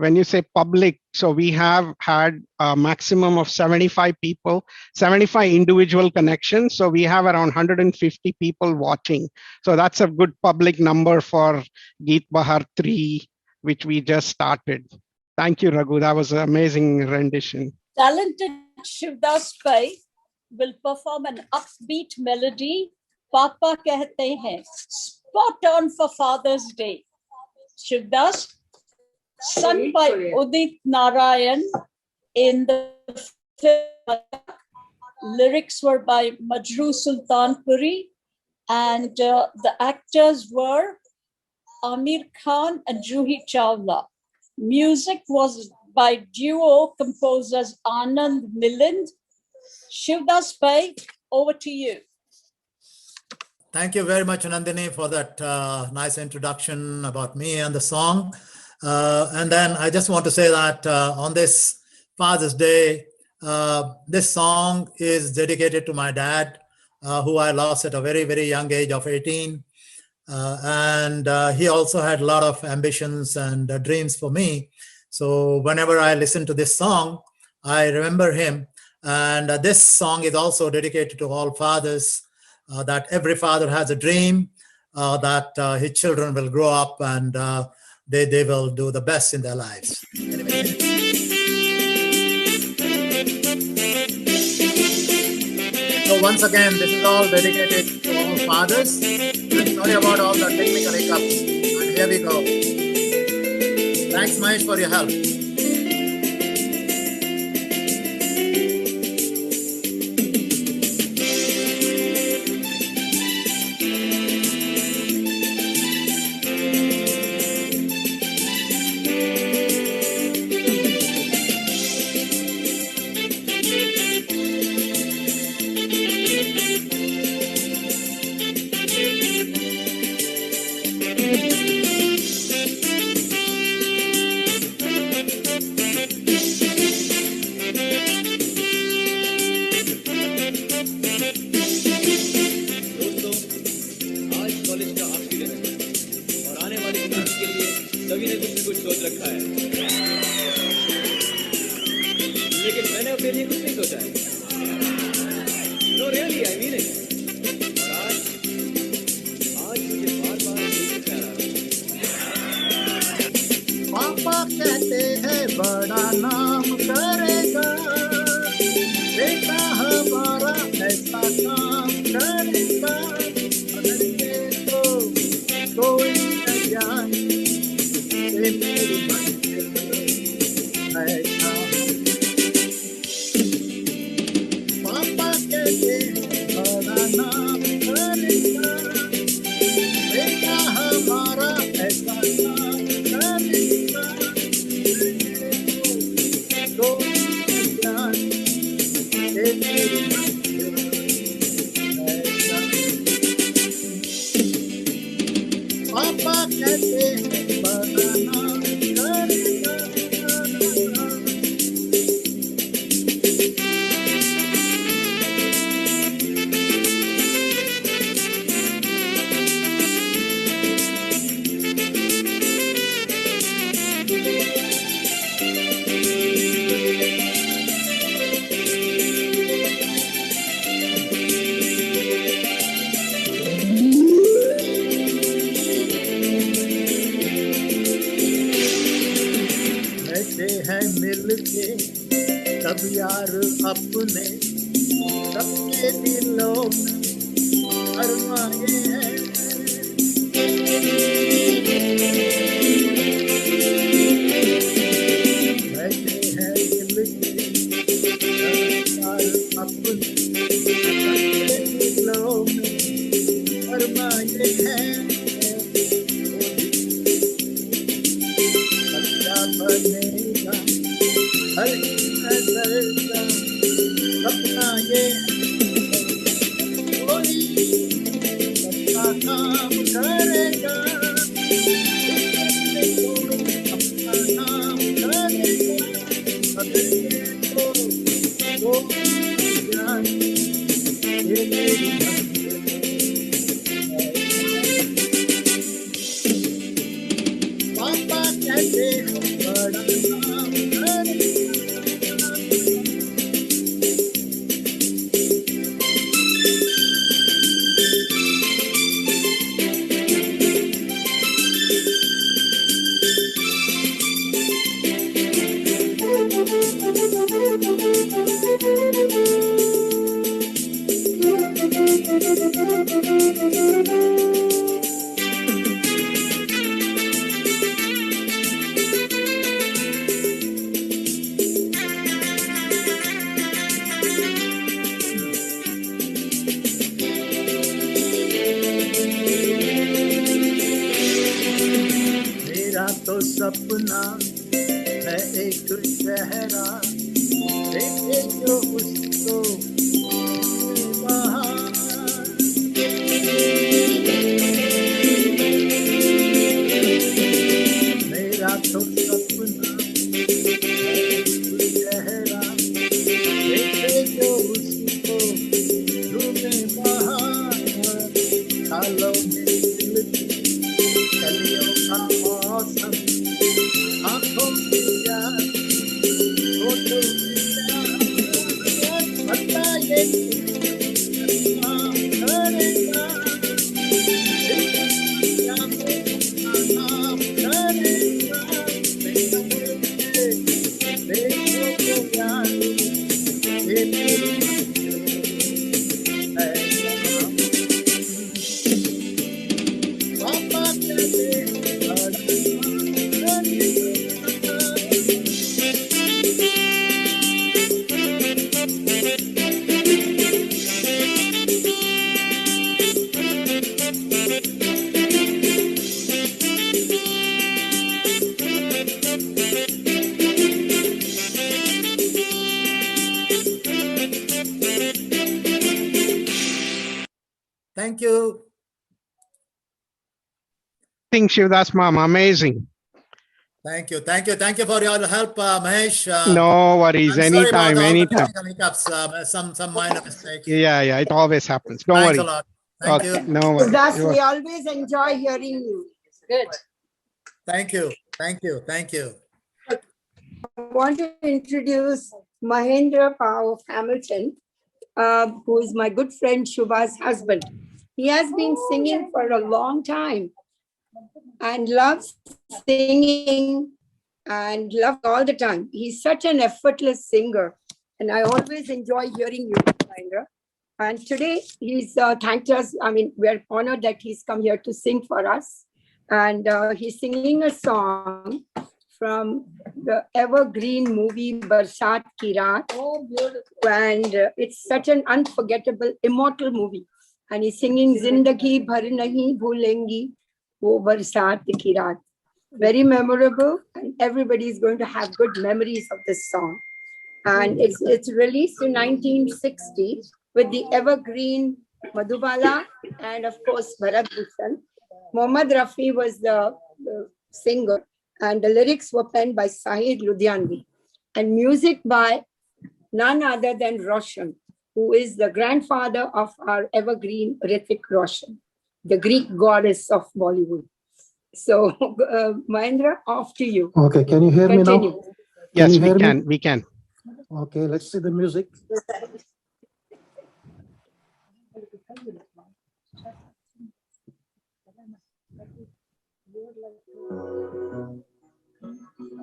When you say public, so we have had a maximum of 75 people, 75 individual connections. So we have around 150 people watching. So that's a good public number for Geet Bahar 3, which we just started. Thank you, Raghu. That was an amazing rendition. Talented Shivdas Pai will perform an upbeat melody, Papa Kehte Hain, spot on for Father's Day. Shivdas, sung by Udit Narayan in the film. Lyrics were by Majroo Sultanpuri, and the actors were Amir Khan and Juhi Chawla. Music was by duo composers Anand Milind. Shivdas Pai, over to you. Thank you very much, Nandini, for that nice introduction about me and the song. And then I just want to say that on this Father's Day, this song is dedicated to my dad, who I lost at a very, very young age of 18. And he also had a lot of ambitions and dreams for me. So whenever I listen to this song, I remember him. And this song is also dedicated to all fathers, that every father has a dream that his children will grow up and they will do the best in their lives. So once again, this is all dedicated to all fathers. And sorry about all the technical hiccups. And here we go. Thanks, Mahesh, for your help. पापा कहते हैं बड़ा नाम करेगा, बेटा हमारा ऐसा काम करेगा, अगर ये तो कोई न जाने ये मेरी मंजिल है काम। पापा कहते हैं बड़ा नाम करेगा, बेटा हमारा ऐसा काम करेगा, पापा कहते हैं बड़ा नाम करेगा। हैं मिलके सब यार अपने, सबके दिलों में अरमाए हैं। बैठे हैं मिलके सब यार अपने, सबके दिलों में अरमाए हैं। क्या बनेगा हर नजर का सपना ये, कोई अपना काम करेगा, अपना काम करेगा, अगर ये तो जाने ये मेरी मंजिल है। पापा कहते हैं बड़ा नाम करेगा। मेरा तो सपना है एक चेहरा, देखे जो उसको वहाँ। मेरा तो सपना है एक चेहरा, देखे जो उसको झूमे वहाँ। सालों में मिलती कलियों का मौसम, आँखों की याद, होठों की याद, Thank you. Thank Shivdas Ma'am, amazing. Thank you for your help, Mahesh. No worries, I'm sorry about anytime, all the anytime. technical hiccups, some minor mistakes. Yeah, it always happens. Don't Thanks worry. a lot. Thank you. No worries. Thus, we always enjoy hearing you. Good. Thank you. I want to introduce Mahendra Pao of Hamilton, who is my good friend Shubha's husband. He has been singing for a long time and loves singing and loves all the time. He's such an effortless singer, and I always enjoy hearing you, Mahendra. And today he's thanked us. I mean, we're honored that he's come here to sing for us. And he's singing a song from the evergreen movie Barsat Ki Raat. Oh, beautiful. And it's such an unforgettable, immortal movie. And he's singing Zindagi Bhar Nahi Bhulengi Wo Barsat Ki Raat. Very memorable, and everybody is going to have good memories of this song. And it's released in 1960 with the evergreen Madhubala and of course Bharat Bhushan. Mohammad Rafi was the singer, and the lyrics were penned by Sahid Ludhianvi, and music by none other than Roshan, who is the grandfather of our evergreen Hrithik Roshan, the Greek goddess of Bollywood. So, Mahendra, off to you. Okay, can you hear me Continue. now? Yes, you hear me? we can. Okay, let's see the music.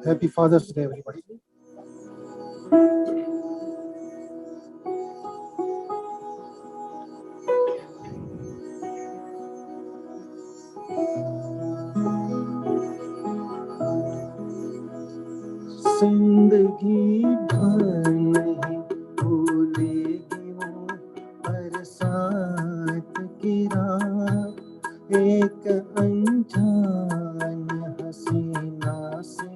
Happy Father's Day, everybody. जिंदगी भर नहीं भूलेगी वो बरसात की रात, एक अनजान हसीना से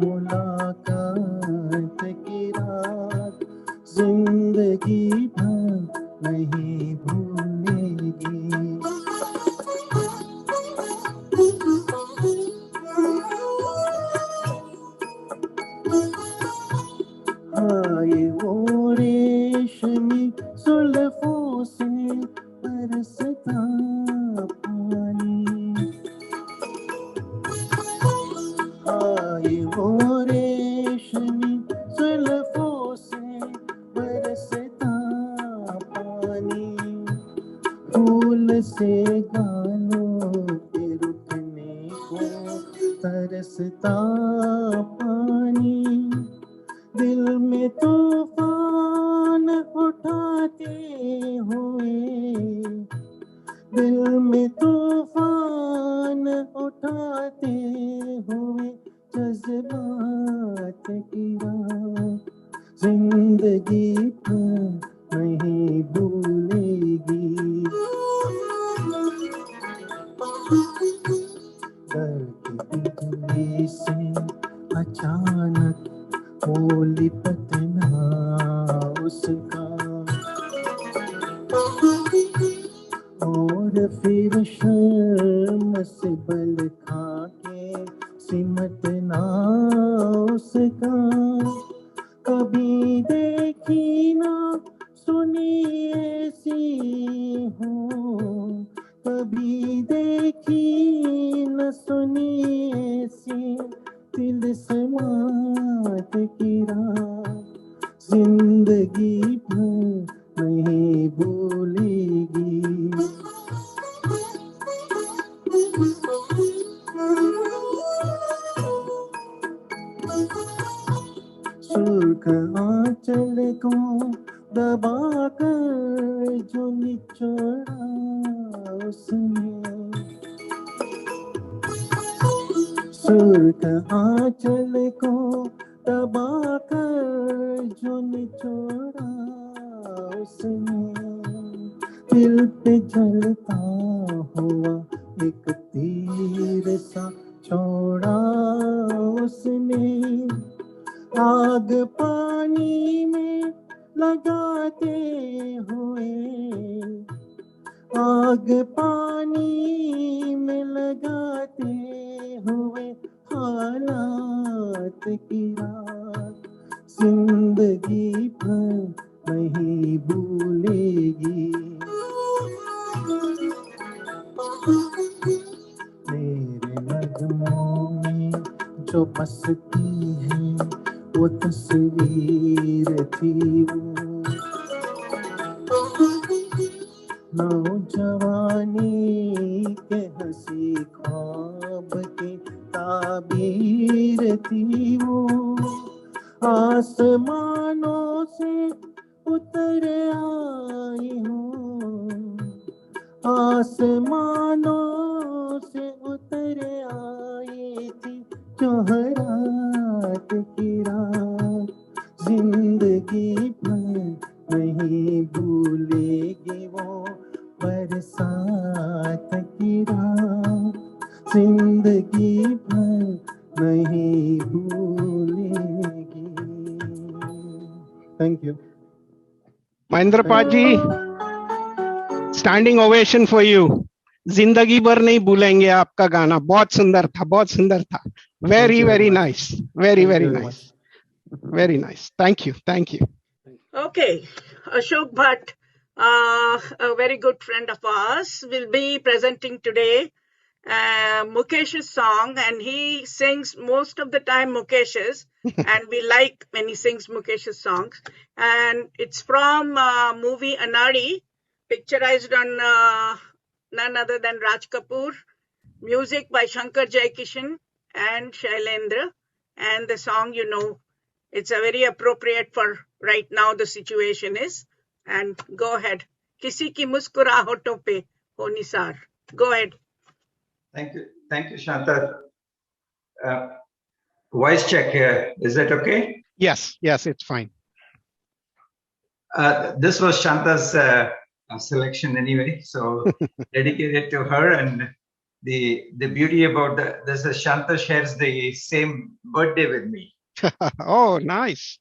मुलाकात की रात, जिंदगी भर नहीं भूलेगी। आए वो रेशमी जुल्फों से बरसता पानी, आए वो रेशमी जुल्फों से बरसता पानी, फूल से गालों पे रुकने को तरसता पानी, दिल में तूफान उठाते हुए, दिल में तूफान उठाते हुए जज्बात की रात, जिंदगी भर नहीं भूलेगी। डर की बिजली से अचानक बोली पतना उसका, और फिर शर्म से बल खा के सिमटना उसका, कभी देखी ना सुनी ऐसी हो, कभी देखी न सुनी ऐसी तिलस्मात की रात, जिंदगी भर नहीं भूलेगी। सुर्ख आंचल को दबाकर जो निचोड़ा उसने, सुर्ख आंचल को दबाकर जो निचोड़ा उसने, दिल पे जलता हुआ एक तीर सा छोड़ा उसने, आग पानी में लगाते हुए, आग पानी में लगाते हुए हालात की रात जिंदगी भर नहीं भूलेगी। मेरे नगमों में जो बसती है वो तस्वीर थी वो नौजवानी के हंसी ख्वाब की ताबीर थी वो आसमानों से उतर आई हूँ आसमानों से उतर आई थी जो रात की रात जिंदगी भर नहीं भूलेगी वो बरसात की रात जिंदगी भर नहीं भूलेगी। Thank you. महेंद्र पाजी, स्टैंडिंग ओवेशन फॉर यू। जिंदगी भर नहीं भूलेंगे आपका गाना, बहुत सुंदर था, बहुत सुंदर था। Very very nice, very very nice, very nice. Thank you, thank you. Okay, Ashok Bhatt, a very good friend of ours, will be presenting today Mukesh's song, and he sings most of the time Mukesh's, and we like when he sings Mukesh's songs. And it's from movie Anadi, picturized on none other than Raj Kapoor, music by Shankar Jaikishan and Shailendra, and the song, you know, it's a very appropriate for right now the situation is. And go ahead. Kisi ki muskurahoton pe ho nisar. Go ahead. Thank you, Shanta. Voice check here. Is that okay? Yes, yes, it's fine. This was Shanta's selection anyway, so dedicated to her. And the beauty about this is Shanta shares the same birthday with me. Oh, nice.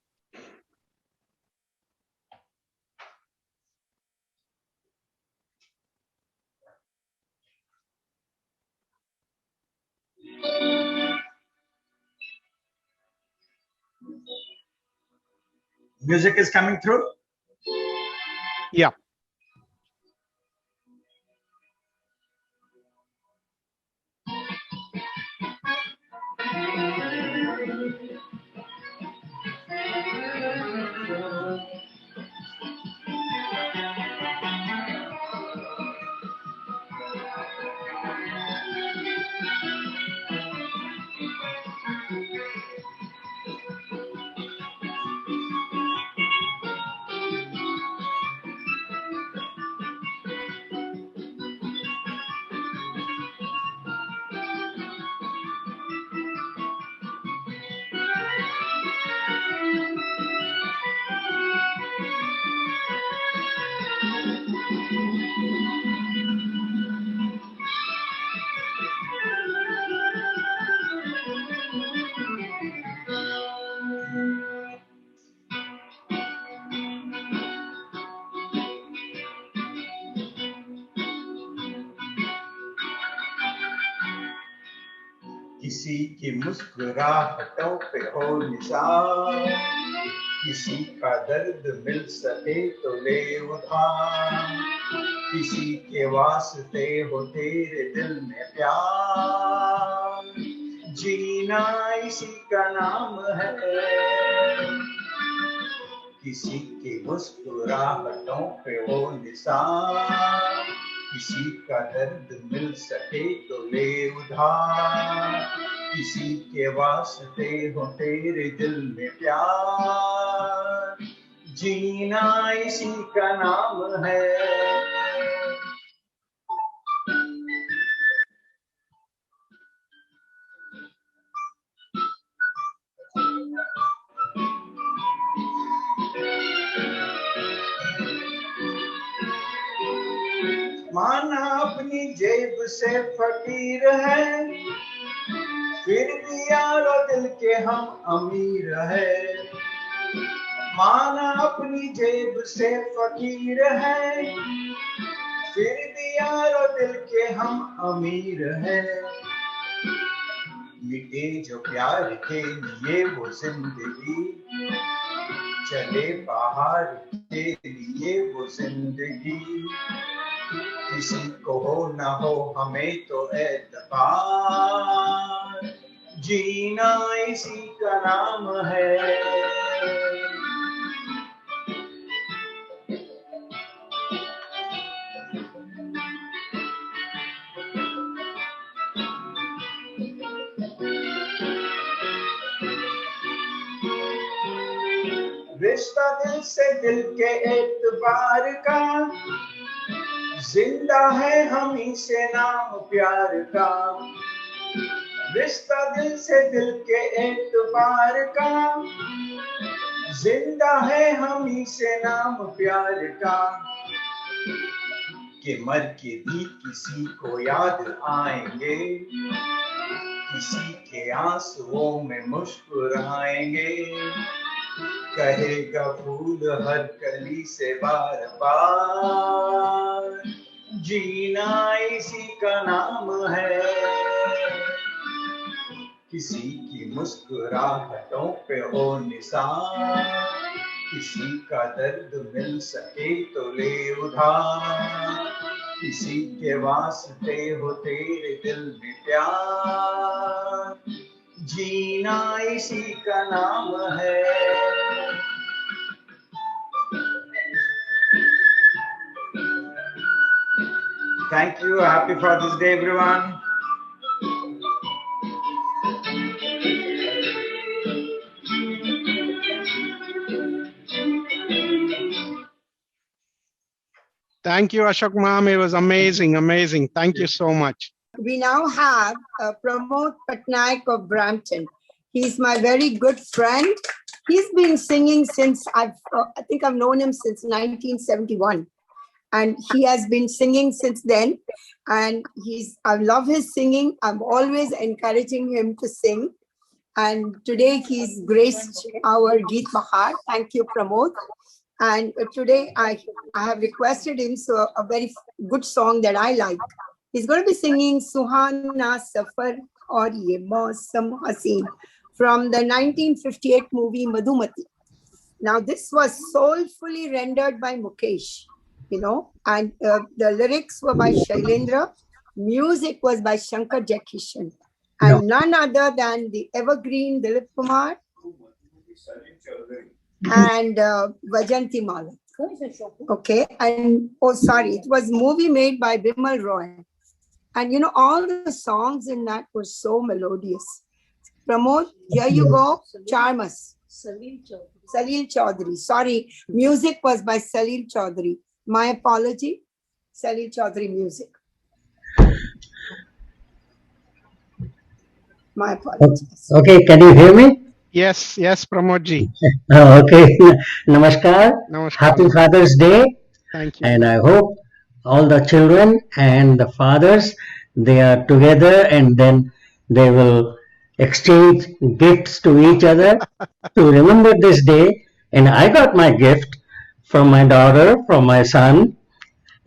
Music is coming through? Yeah. किसी की मुस्कुराहटों पे हो निशान, किसी का दर्द मिल सके तो ले उधार, किसी के वास्ते हो तेरे दिल में प्यार, जीना इसी का नाम है। किसी की मुस्कुराहटों पे हो निशान, किसी का दर्द मिल सके तो ले उधार, किसी के वास्ते हो तेरे दिल में प्यार, जीना इसी का नाम है। माना अपनी जेब से फकीर है, फिर भी यारो दिल के हम अमीर है। माना अपनी जेब से फकीर है, फिर भी यारो दिल के हम अमीर हैं, मिटे जो प्यार के लिए वो जिंदगी, चले बाहर के लिए वो जिंदगी, किसी को हो ना हो हमें तो एतबार, जीना इसी का नाम है। रिश्ता दिल से दिल के एतबार का, जिंदा है हम ही से नाम प्यार का, रिश्ता दिल से दिल के एतबार का, जिंदा है हम ही से नाम प्यार का, कि मर के भी किसी को याद आएंगे, किसी के आंसुओं में मुस्कुराएंगे, कहेगा फूल हर कली से बार बार, जीना इसी का नाम है। किसी की मुस्कुराहटों पे हो निशान, किसी का दर्द मिल सके तो ले उधार, किसी के वास्ते हो तेरे दिल में प्यार, जीना इसी का नाम है। Thank you. Happy Father's Day, everyone. Thank you, Ashok Ma'am. It was amazing, amazing. Thank you so much. We now have Pramod Patnaik of Brampton. He's my very good friend. He's been singing since I think I've known him since 1971. And he has been singing since then. And I love his singing. I'm always encouraging him to sing. And today he's graced our Geet Bahar. Thank you, Pramod. And today I have requested him a very good song that I like. He's going to be singing Suhana Safar Aur Ye Mausam Haseen from the 1958 movie Madhumati. Now this was soulfully rendered by Mukesh, and the lyrics were by Shailendra, music was by Shankar Jaikishan, and none other than the evergreen Dilip Kumar and Vajanti Mala. Okay, and it was movie made by Bimal Roy. And all the songs in that were so melodious. Pramod, here you go, charm us. Salil Chaudhary. Sorry, music was by Salil Chaudhary. My apology, Salil Chaudhary music. My apologies. Okay, can you hear me? Yes, Pramodji. Okay, Namaskar. Namaskar. Happy Father's Day. Thank you. And I hope all the children and the fathers, they are together and then they will exchange gifts to each other to remember this day. And I got my gift from my daughter, from my son,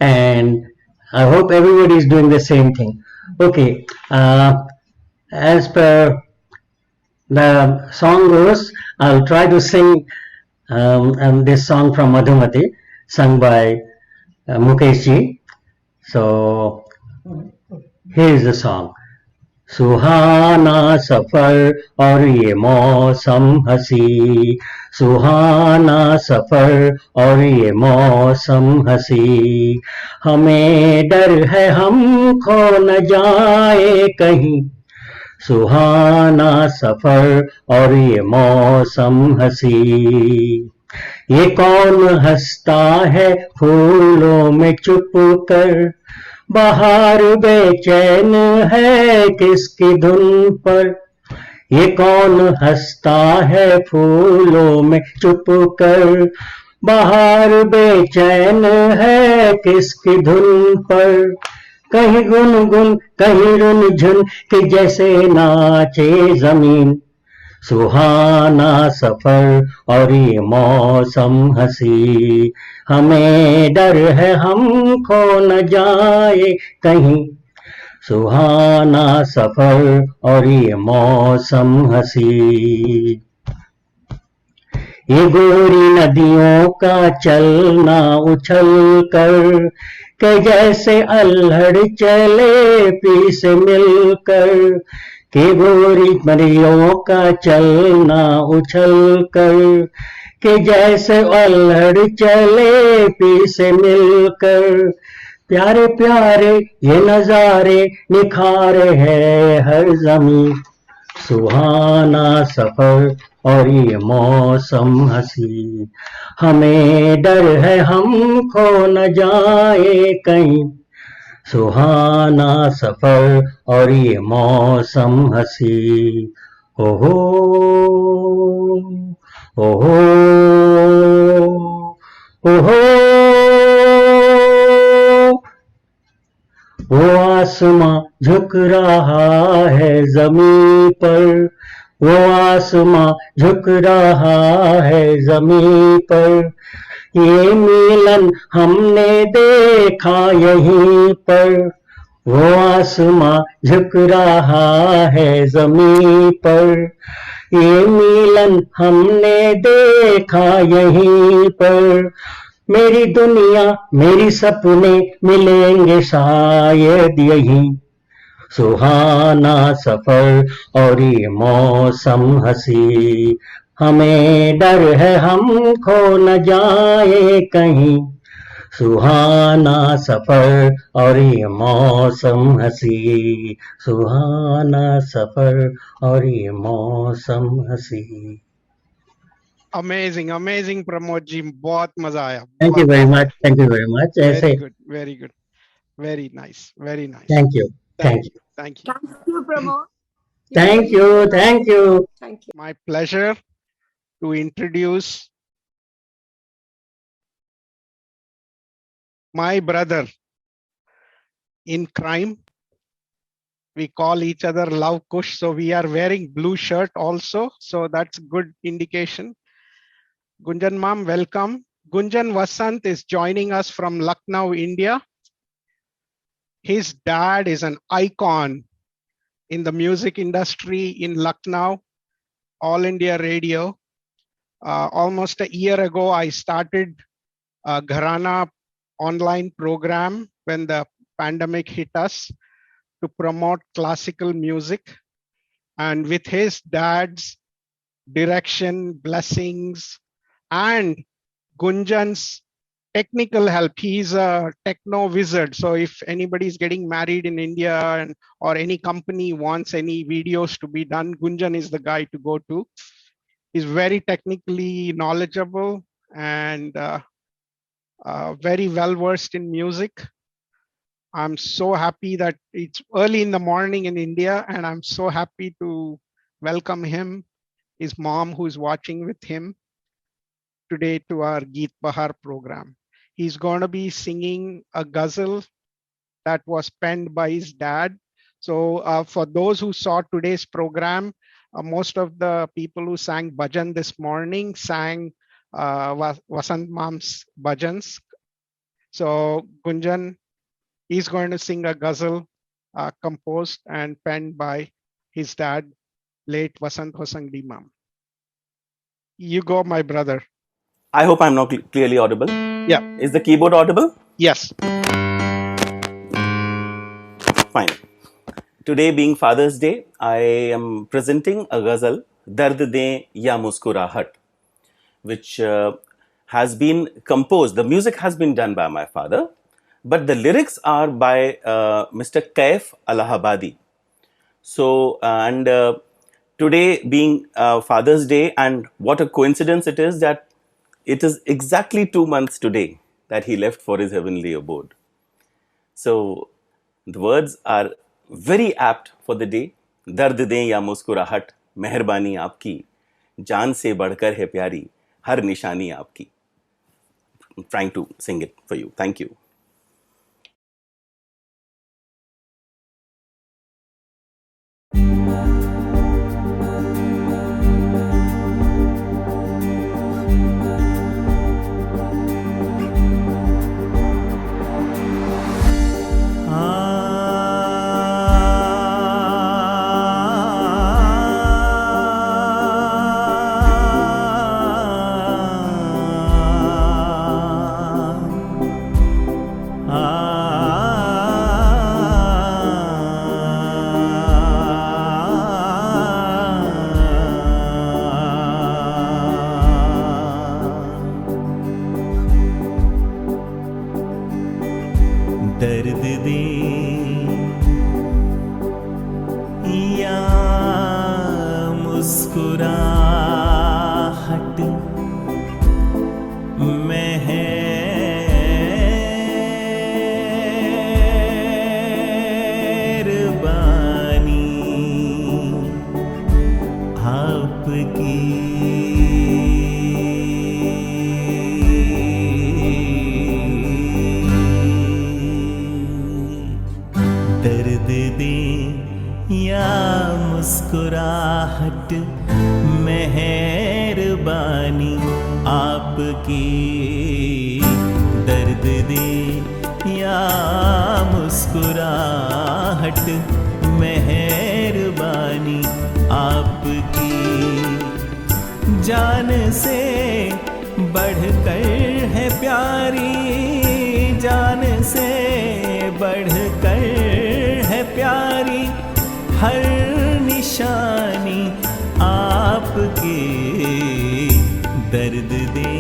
and I hope everybody is doing the same thing. Okay, as per the song goes, I'll try to sing this song from Madhumati, sung by Mukesh ji. So here's the song. सुहाना सफर और ये मौसम हसी, सुहाना सफर और ये मौसम हसी, हमें डर है हम खो न जाए कहीं, सुहाना सफर और ये मौसम हसी। ये कौन हंसता है फूलों में चुप कर, बहार बेचैन है किसकी धुन पर, ये कौन हंसता है फूलों में चुप कर, बहार बेचैन है किसकी धुन पर, कहीं गुनगुन कहीं रुनझुन कि जैसे नाचे जमीन, सुहाना सफर और ये मौसम हंसी, हमें डर है हम खो न जाए कहीं, सुहाना सफर और ये मौसम हंसी। ये गोरी नदियों का चलना उछल कर के जैसे अल्हड़ चले पी से मिलकर, के गोरी नदियों का चलना उछल कर के जैसे अल्हड़ चले पी से मिलकर, प्यारे प्यारे ये नजारे निखारे है हर जमी, सुहाना सफर और ये मौसम हंसी, हमें डर है हम खो न जाए कहीं, सुहाना सफर और ये मौसम हंसी। ओहो ओहो ओहो, वो आसमां झुक रहा है जमीन पर, वो आसमां झुक रहा है जमीन पर, ये मिलन हमने देखा यहीं पर, वो आसमां झुक रहा है जमीन पर, ये मिलन हमने देखा यहीं पर, मेरी दुनिया मेरी सपने मिलेंगे शायद यहीं, सुहाना सफर और ये मौसम हंसी, हमें डर है हम खो न जाए कहीं, सुहाना सफर और ये मौसम हंसी, सुहाना सफर और ये मौसम हंसी। अमेजिंग अमेजिंग प्रमोद जी, बहुत मजा आया। Thank you very much, thank you very much. ऐसे very good, very good, very nice, very nice. Thank you, thank you, thank you, Thank you, Pramod. Thank you, thank you. Thank you. My pleasure to introduce my brother in crime. We call each other Love Kush, so we are wearing blue shirt also, so that's good indication. Gunjan ma'am, welcome. Gunjan Vasant is joining us from Lucknow, India. His dad is an icon in the music industry in Lucknow, All India Radio. Almost a year ago, I started a Gharana online program when the pandemic hit us to promote classical music. And with his dad's direction, blessings, and Gunjan's technical help, he's a techno wizard. So if anybody's getting married in India or any company wants any videos to be done, Gunjan is the guy to go to. He's very technically knowledgeable and very well versed in music. I'm so happy that it's early in the morning in India, and I'm so happy to welcome him, his mom who is watching with him today to our Geet Bahar program. He's going to be singing a ghazal that was penned by his dad. So for those who saw today's program, most of the people who sang bhajan this morning sang Vasant Mam's bhajans. So Gunjan is going to sing a ghazal composed and penned by his dad, late Vasant Hosangdi Mam. You go, my brother. I hope I'm not clearly audible. Yeah. Is the keyboard audible? Yes. Fine. Today being Father's Day, I am presenting a ghazal, Dard De Ya Muskurahat, which has been composed. The music has been done by my father, but the lyrics are by Mr. Kaif Allahabadi. So, and today being Father's Day, and what a coincidence it is that it is exactly 2 months today that he left for his heavenly abode. So, the words are very apt for the day. Dard de ya muskurahat, मेहरबानी आपकी, जान से बढ़कर है प्यारी, हर निशानी आपकी. I'm trying to sing it for you. Thank you. दर्द दे या मुस्कुराहट मेहरबानी आपकी दर्द दे या मुस्कुराहट मेहरबानी आपकी दर्द दे या मुस्कुराहट मेहरबानी आपकी जान से बढ़कर है प्यारी जान से बढ़कर है प्यारी हर निशानी आपके दर्द दे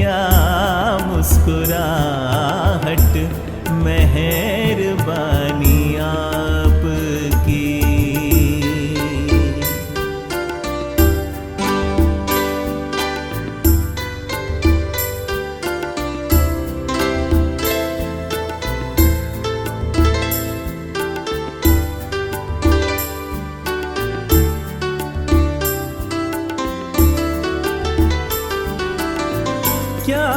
या मुस्कुराहट मेहरबानी आपकी क्या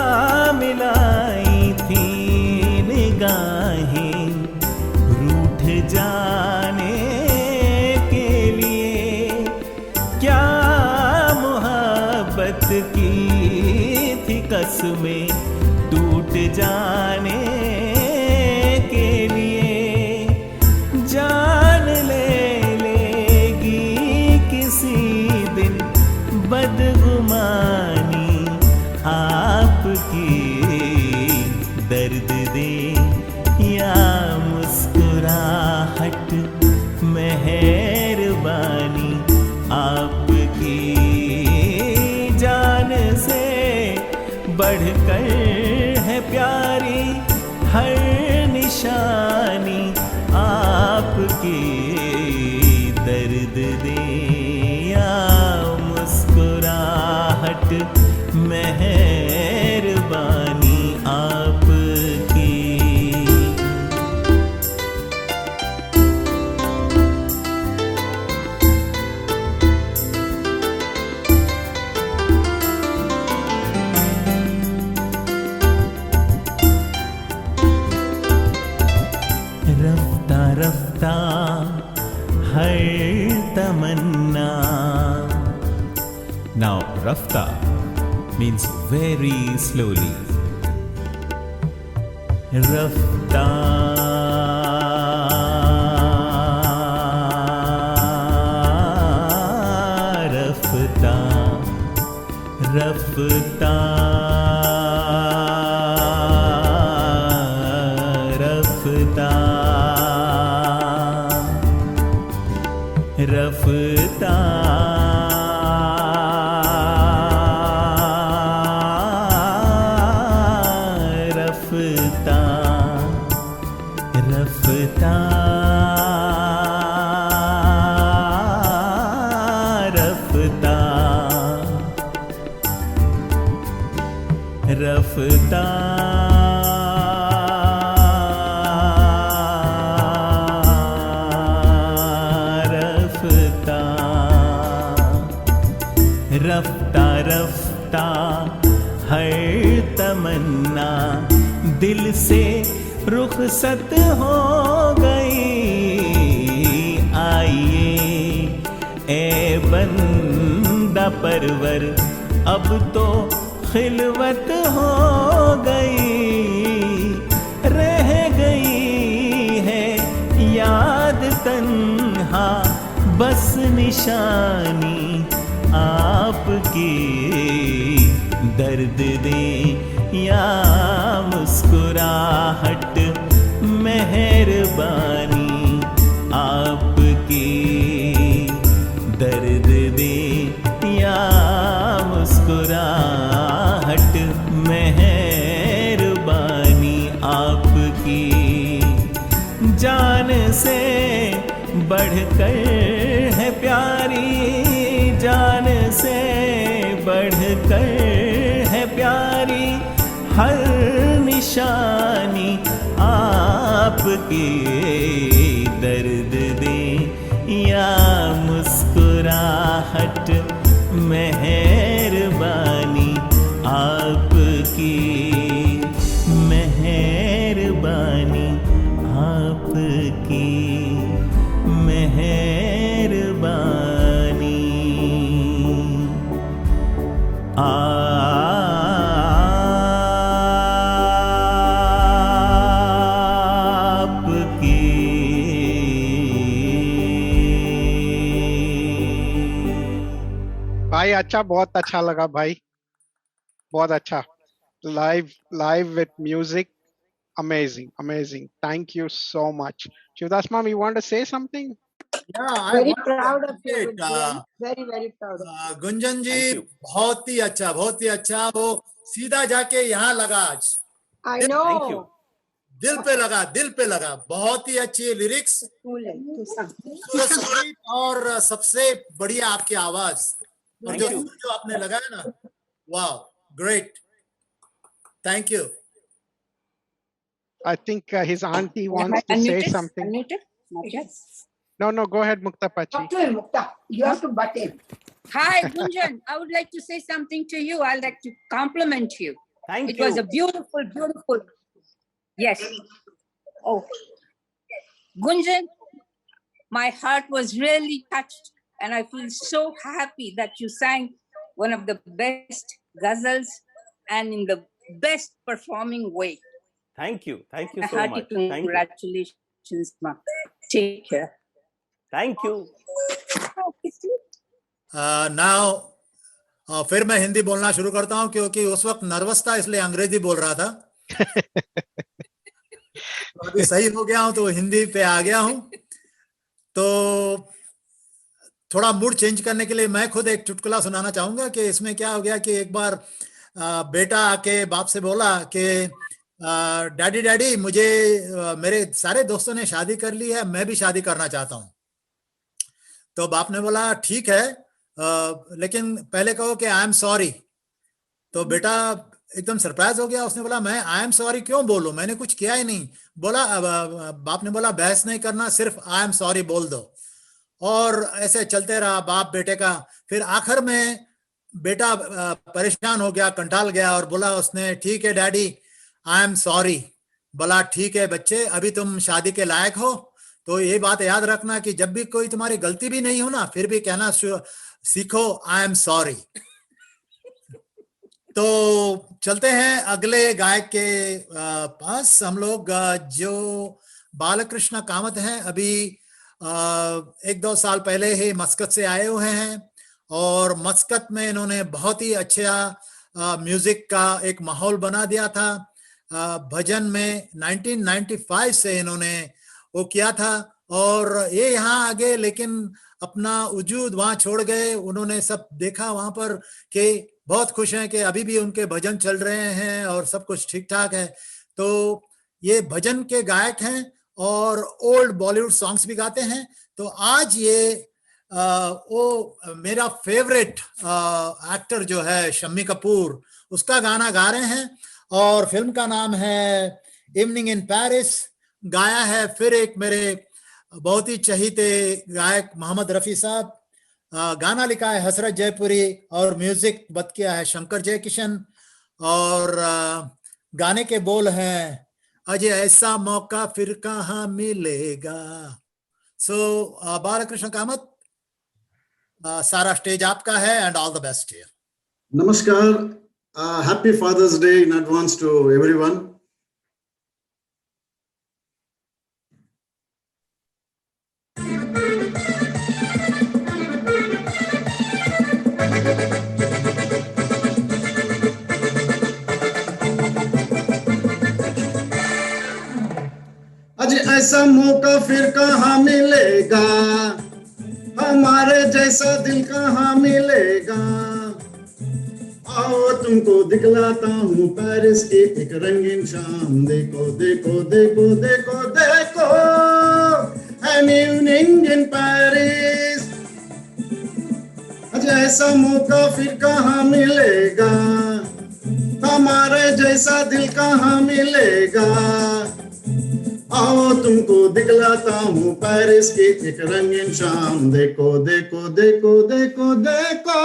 मिलाई थी निगाहें रूठ जाने के लिए क्या मोहब्बत की थी कसमें टूट जाने के लिए जान ले लेगी किसी दिन बदगुमानी आपकी दर्द दे या मुस्कुराहट मेहरबानी आपकी जान से बढ़कर है प्यारी हर निशानी आपकी दर्द दे या मुस्कुराहट मेहरबानी आपकी रफ्ता रफ्ता हर तमन्ना Now rafta means very slowly. Rafta rafta rafta rafta rafta रफ्ता रफ्ता रफ्ता रफ्ता हर तमन्ना दिल से रुखसत हो गई आइए ए बंदा परवर अब तो खिलवत हो गई रह गई है याद तन्हा बस निशानी आपकी दर्द दे या मुस्कुराहट मेहरबानी आपकी दर्द दे या मुस्कुराहट मेहरबानी आपकी से बढ़कर है प्यारी, जान से बढ़कर है प्यारी, हर निशानी आपकी। दर्द दे या मुस्कुराहट, मेहरबानी आपकी, मेहरबानी आपकी, मेहरबानी आपकी। भाई अच्छा, बहुत अच्छा लगा भाई, बहुत अच्छा. Live with music, amazing. Thank you so much. Shivdas ma'am, you want to say something? Yeah, I Very want to proud of you, appreciate, Gunjan. Very proud of you. Gunjan जी, बहुत ही अच्छा। वो सीधा जाके यहाँ लगा आज, I know. Thank you. दिल पे लगा। बहुत ही अच्छी लिरिक्स, सुर और सबसे बढ़िया आपकी आवाज और Thank जो you. सुर जो आपने लगाया ना, वाह, great, thank you. I think his auntie wants to say something. No, go ahead, Mukta Pachi. Mukta, you have to butt in. Hi, Gunjan. I would like to say something to you. I'd like to compliment you. Thank It you. was a beautiful. Yes. Oh, Gunjan, my heart was really touched, and I feel so happy that you sang one of the best ghazals and in the best performing way. Thank you. Thank you A so hearty much. Thank you. congratulations, ma. Take care. Thank you. Now फिर मैं हिंदी बोलना शुरू करता हूँ, क्योंकि उस वक्त nervous था इसलिए अंग्रेजी बोल रहा था। अभी सही हो गया हूँ तो हिंदी पे आ गया हूँ। तो थोड़ा मूड चेंज करने के लिए मैं खुद एक चुटकुला सुनाना चाहूंगा कि इसमें क्या हो गया कि एक बार बेटा आके बाप से बोला कि डैडी मुझे मेरे सारे दोस्तों ने शादी कर ली है, मैं भी शादी करना चाहता हूँ। तो बाप ने बोला ठीक है, लेकिन पहले कहो कि आई एम सॉरी। तो बेटा एकदम सरप्राइज हो गया, उसने बोला मैं आई एम सॉरी क्यों बोलूं, मैंने कुछ किया ही नहीं। बाप ने बोला बहस नहीं करना, सिर्फ आई एम सॉरी बोल दो। और ऐसे चलते रहा बाप बेटे का। फिर आखिर में बेटा परेशान हो गया, कंटाल गया और बोला उसने ठीक है डैडी आई एम सॉरी। बोला ठीक है बच्चे, अभी तुम शादी के लायक हो, तो ये बात याद रखना कि जब भी कोई तुम्हारी गलती भी नहीं हो ना, फिर भी कहना सीखो आई एम सॉरी। तो चलते हैं अगले गायक के पास। हम लोग जो बालकृष्ण कामत हैं, अभी 1-2 साल पहले ही मस्कत से आए हुए हैं और मस्कत में इन्होंने बहुत ही अच्छा म्यूजिक का एक माहौल बना दिया था। भजन में 1995 से इन्होंने वो किया था और ये यहाँ आ गए, लेकिन अपना वजूद वहां छोड़ गए। उन्होंने सब देखा वहां पर कि बहुत खुश हैं कि अभी भी उनके भजन चल रहे हैं और सब कुछ ठीक ठाक है। तो ये भजन के गायक हैं और ओल्ड बॉलीवुड सॉन्ग्स भी गाते हैं। तो आज ये वो मेरा फेवरेट एक्टर जो है शम्मी कपूर, उसका गाना गा रहे हैं और फिल्म का नाम है इवनिंग इन पेरिस। गाया है फिर एक मेरे बहुत ही चहीते गायक मोहम्मद रफी साहब। गाना लिखा है हसरत जयपुरी और म्यूजिक बद किया है शंकर जयकिशन। और गाने के बोल हैं अजय ऐसा मौका फिर कहाँ मिलेगा। सो बालकृष्ण कामत, सारा स्टेज आपका है and all the best here. नमस्कार, happy father's day in advance to everyone. आज ऐसा मौका फिर कहाँ मिलेगा, हमारे जैसा दिल कहाँ मिलेगा। आओ तुमको दिखलाता हूँ पेरिस की एक रंगीन शाम। देखो देखो देखो देखो देखो an evening in Paris. आज ऐसा मौका फिर कहाँ मिलेगा, हमारे जैसा दिल कहाँ मिलेगा। आओ तुमको दिखलाता हूँ पेरिस की एक रंगीन शाम। देखो देखो देखो देखो देखो,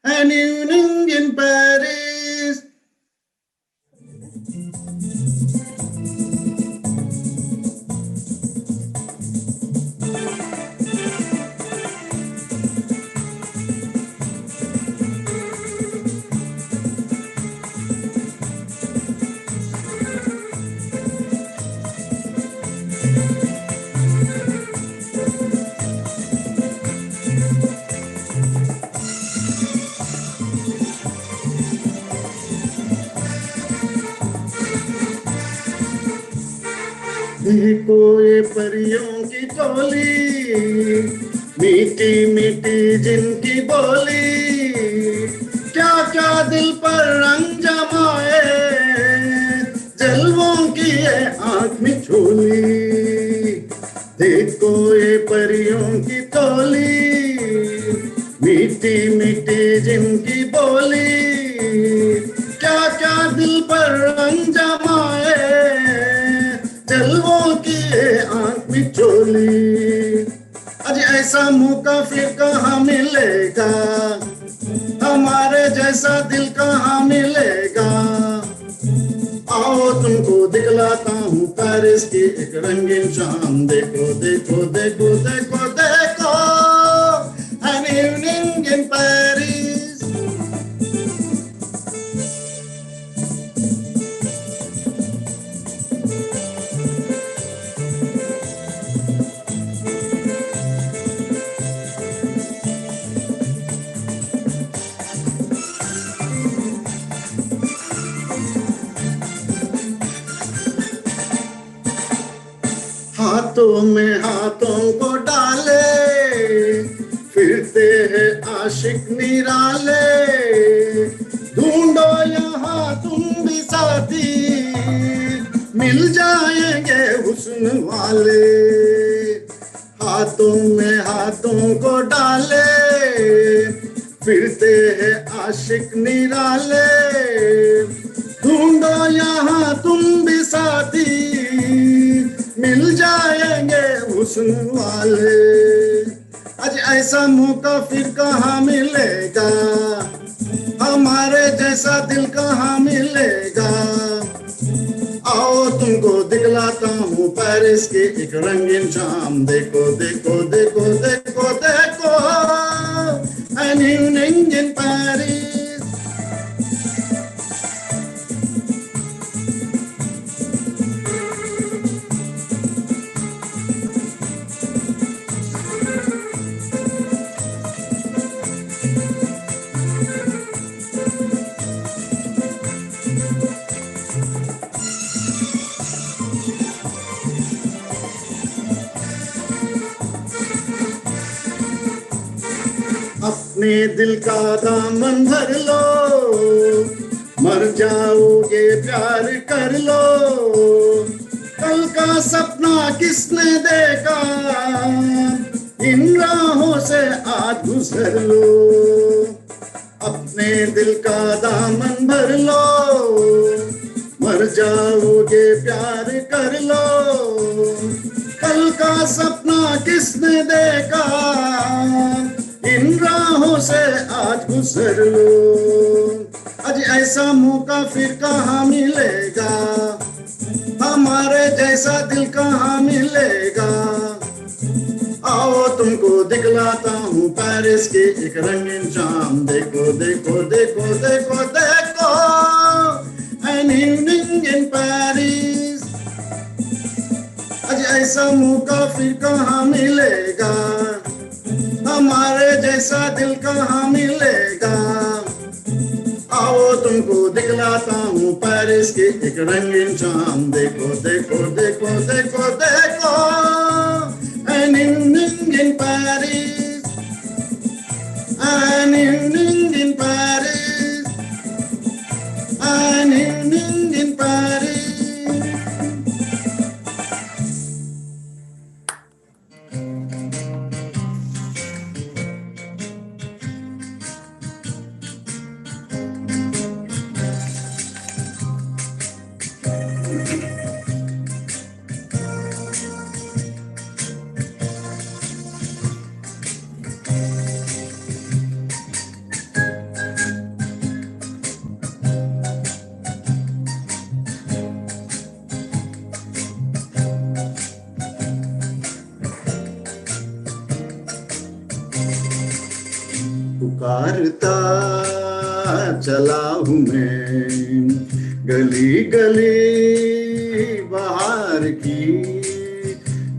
an evening in Paris. देखो ये परियों की टोली, मीठी मीठी जिनकी बोली, क्या क्या दिल पर रंग जमाए, जलवों की ये आंख में झोली। देखो ये परियों की टोली, मीठी मीठी जिनकी बोली, क्या क्या दिल पर रंग जमाए, जलवों की आंख में चोली। आज ऐसा मौका फिर कहाँ मिलेगा, हमारे जैसा दिल कहाँ मिलेगा। आओ तुमको दिखलाता हूँ पेरिस की एक रंगीन शाम। देखो देखो देखो देखो देखो, an evening in Paris. हाथों में हाथों को डाले, फिरते हैं आशिक निराले। ढूंढो यहाँ तुम भी साथी, मिल जाएंगे हुस्न वाले। हाथों में हाथों को डाले, फिरते हैं आशिक निराले। ढूंढो यहाँ तुम भी साथी, मिल जाएंगे हुस्न वाले। आज ऐसा मौका फिर कहाँ मिलेगा, हमारे जैसा दिल कहाँ मिलेगा। आओ तुमको दिखलाता हूँ पेरिस की एक रंगीन शाम। देखो देखो देखो देखो देखो, an evening in Paris. अपने दिल का दामन भर लो, मर जाओगे प्यार कर लो। कल का सपना किसने देखा, इन राहों से आज गुजर लो। अपने दिल का दामन भर लो, मर जाओगे प्यार कर लो। कल का सपना किसने देखा, इन राहों से आज गुजर लो। आज ऐसा मौका फिर कहाँ मिलेगा, हमारे जैसा दिल कहाँ मिलेगा। आओ तुमको दिखलाता हूँ पेरिस की एक रंगीन शाम। देखो देखो देखो देखो देखो, an evening in Paris. आज ऐसा मौका फिर कहाँ मिलेगा, हमारे जैसा दिल कहाँ मिलेगा। आओ तुमको दिखलाता हूँ पेरिस की एक रंगीन शाम। देखो देखो देखो देखो देखो, an evening in Paris, an evening in Paris, an evening in Paris. पुकारता चला हूँ मैं गली गली बाहर की,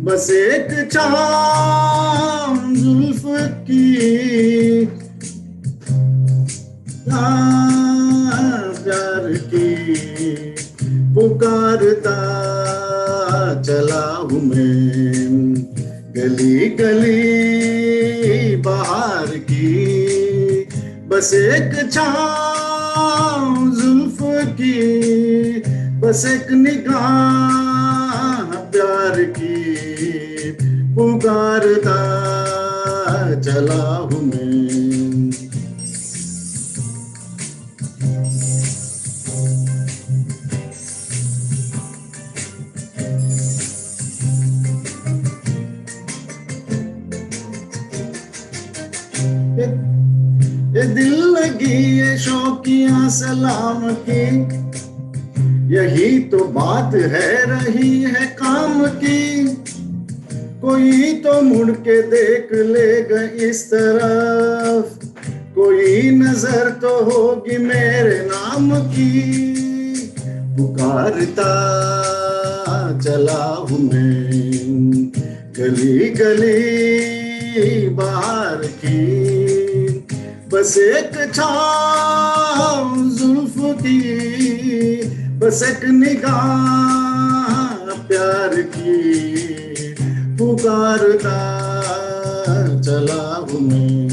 बस एक चांद जुल्फ की प्यार की पुकारता चला हूँ मैं गली गली बाहर की, बस एक छाँव जुल्फ की, बस एक निगाह प्यार की पुकारता चला हूँ मैं। ये दिल लगी ये शौकिया सलाम की, यही तो बात है रही है काम की, कोई तो मुड़ के देख लेगा इस तरफ, कोई नजर तो होगी मेरे नाम की, पुकारता चला हूँ मैं गली गली बाहर की, बस एक छाँव जुल्फ की, बस एक निगाह प्यार की पुकारता चला हूँ मैं।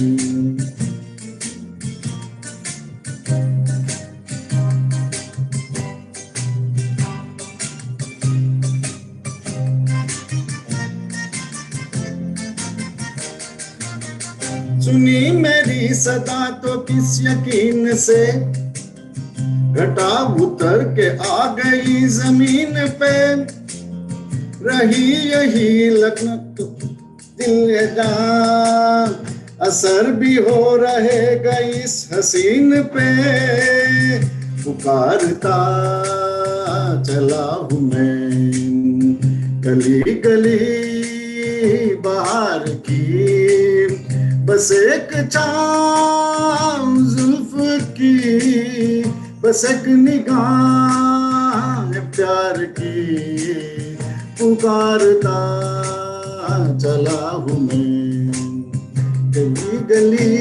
सुनी मेरी सदा तो किस यकीन से, घटा उतर के आ गई जमीन पे, रही यही लगन तो दिल जान, असर भी हो रहेगा इस हसीन पे, पुकारता चला हूँ मैं गली गली बाहर की, बस एक छाँव जुल्फ की, बस एक निगाह प्यार की पुकारता चला हूँ मैं गली गली।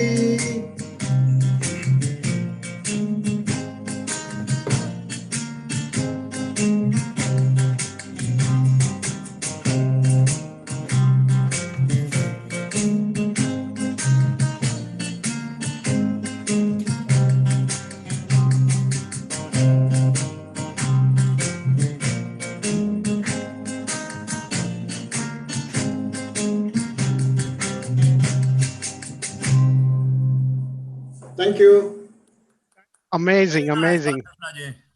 Thank you. Amazing, amazing.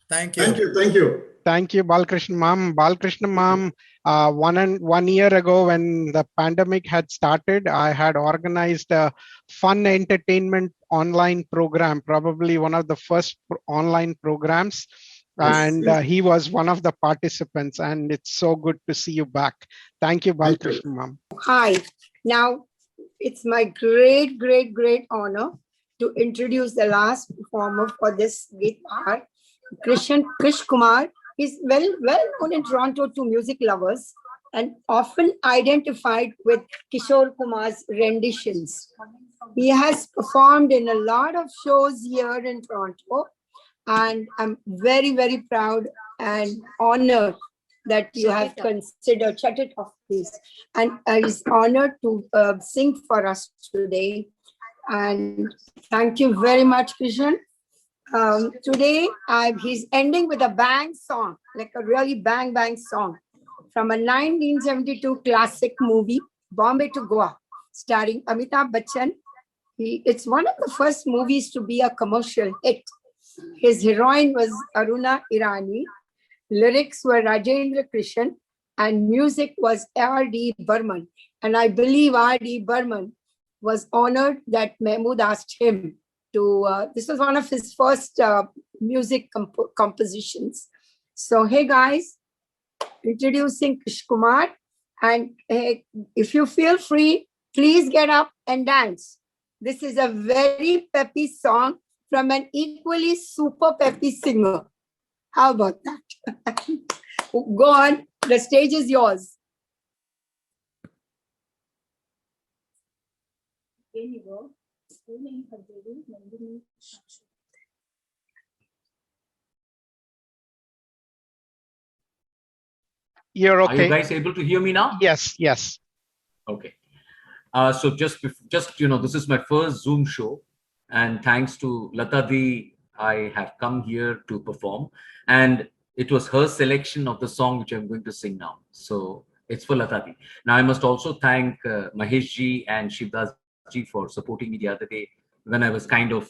Thank you. Thank you. Thank you. Thank you, Balkrishna Ma'am. Balkrishna Ma'am, 1 year ago when the pandemic had started, I had organized a fun entertainment online program, probably one of the first online programs. Yes, And yes. he was one of the participants, and it's so good to see you back. Thank you, Thank you. Balkrishna Ma'am. Hi. Now, it's my great, great, great honor to introduce the last performer for this guitar, Krish Kumar. He's well known in Toronto to music lovers and often identified with Kishore Kumar's renditions. He has performed in a lot of shows here in Toronto, and I'm very, very proud and honored that you have considered, shut it off please, and is honored to sing for us today. And thank you very much, Krishan. Today, he's ending with a bang song, like a really bang song from a 1972 classic movie, Bombay to Goa, starring Amitabh Bachchan. It's one of the first movies to be a commercial hit. His heroine was Aruna Irani, lyrics were Rajendra Krishan, and music was R.D. Burman. And I believe R.D. Burman was honored that Mahmood asked him to, this was one of his first music compositions. So, hey guys, introducing Krish Kumar. And hey, if you feel free, please get up and dance. This is a very peppy song from an equally super peppy singer. How about that? Go on, the stage is yours. You're Are you okay. guys able to hear me now? Yes, yes. Okay. So just this is my first Zoom show, and thanks to Lata Di, I have come here to perform, and it was her selection of the song which I'm going to sing now. So it's for Lata Di. Now I must also thank Mahesh ji and Shivdas ji for supporting me the other day when I was kind of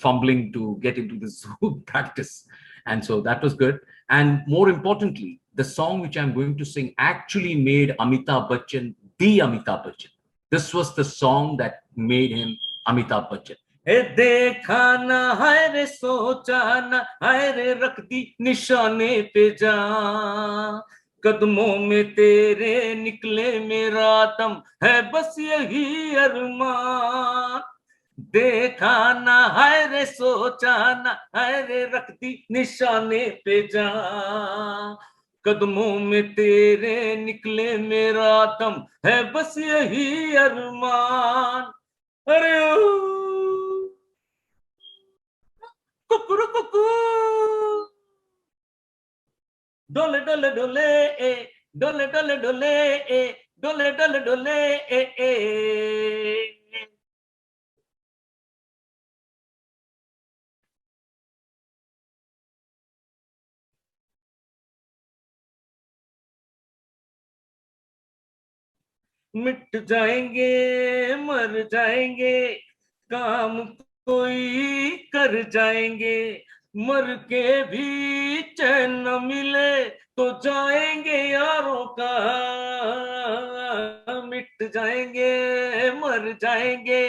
fumbling to get into the Zoom practice, and so that was good. And more importantly, the song which I'm going to sing actually made Amitabh Bachchan the Amitabh Bachchan. This was the song that made him Amitabh Bachchan. ए देखा ना है रे सोचा ना है रे रख दी निशाने पे जा कदमों में तेरे निकले मेरा दम है बस यही अरमान देखा ना है रे सोचा ना है रे रख दी निशाने पे जा कदमों में तेरे निकले मेरा दम है बस यही अरमान अरे कुकुरु कुकू डोले डोले डोले ए डोले डोले डोले ए डोले डोले डोले ए मिट जाएंगे मर जाएंगे काम कोई कर जाएंगे मर के भी चैन न मिले तो जाएंगे यारों का मिट जाएंगे मर जाएंगे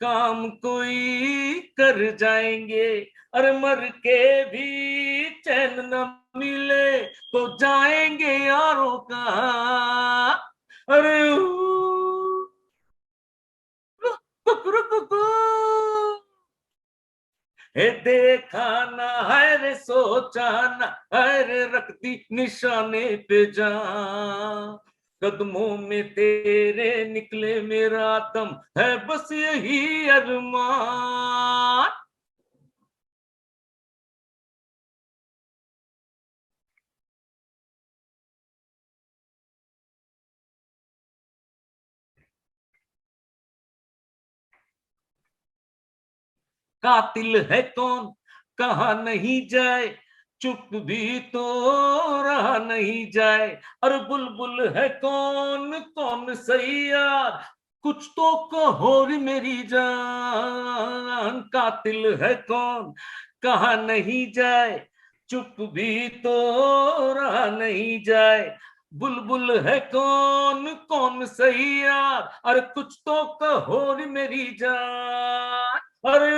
काम कोई कर जाएंगे अरे मर के भी चैन न मिले तो जाएंगे यारों का अरे हे देखा ना है रे सोचा ना है रे रख दी निशाने पे जा कदमों में तेरे निकले मेरा दम है बस यही अरमान कातिल है कौन कहा नहीं जाए चुप भी तो रहा नहीं जाए और बुलबुल है कौन कौन सही यार कुछ तो कहो रे मेरी जान कातिल है कौन कहा नहीं जाए चुप भी तो रहा नहीं जाए बुलबुल है कौन कौन सही यार अरे कुछ तो कहो रे मेरी जान अरे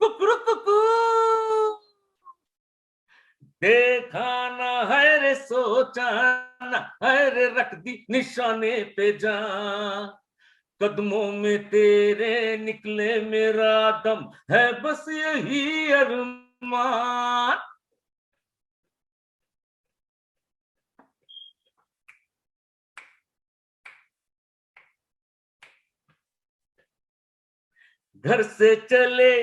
कुकरू कुकू देखा ना है रे सोचा ना है रे रख दी निशाने पे जा कदमों में तेरे निकले मेरा दम है बस यही अरमान घर से चले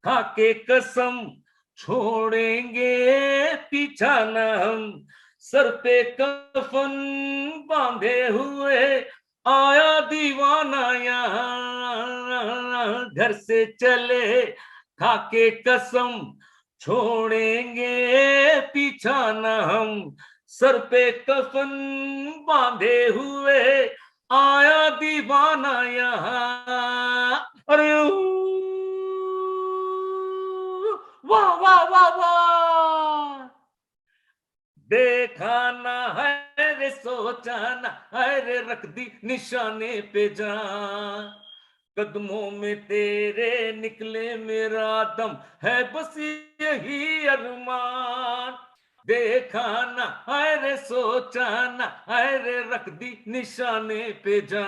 खाके कसम छोड़ेंगे पीछा न हम सर पे कफन बांधे हुए आया दीवाना यहाँ घर से चले खाके कसम छोड़ेंगे पीछा न हम सर पे कफन बांधे हुए आया दीवाना यहाँ अरे वाह वाह वाह वाह देखा ना है रे सोचा ना है रे रख दी निशाने पे जा कदमों में तेरे निकले मेरा दम है बस यही अरमान देखा ना अरे सोचा ना अरे रख दी निशाने पे जा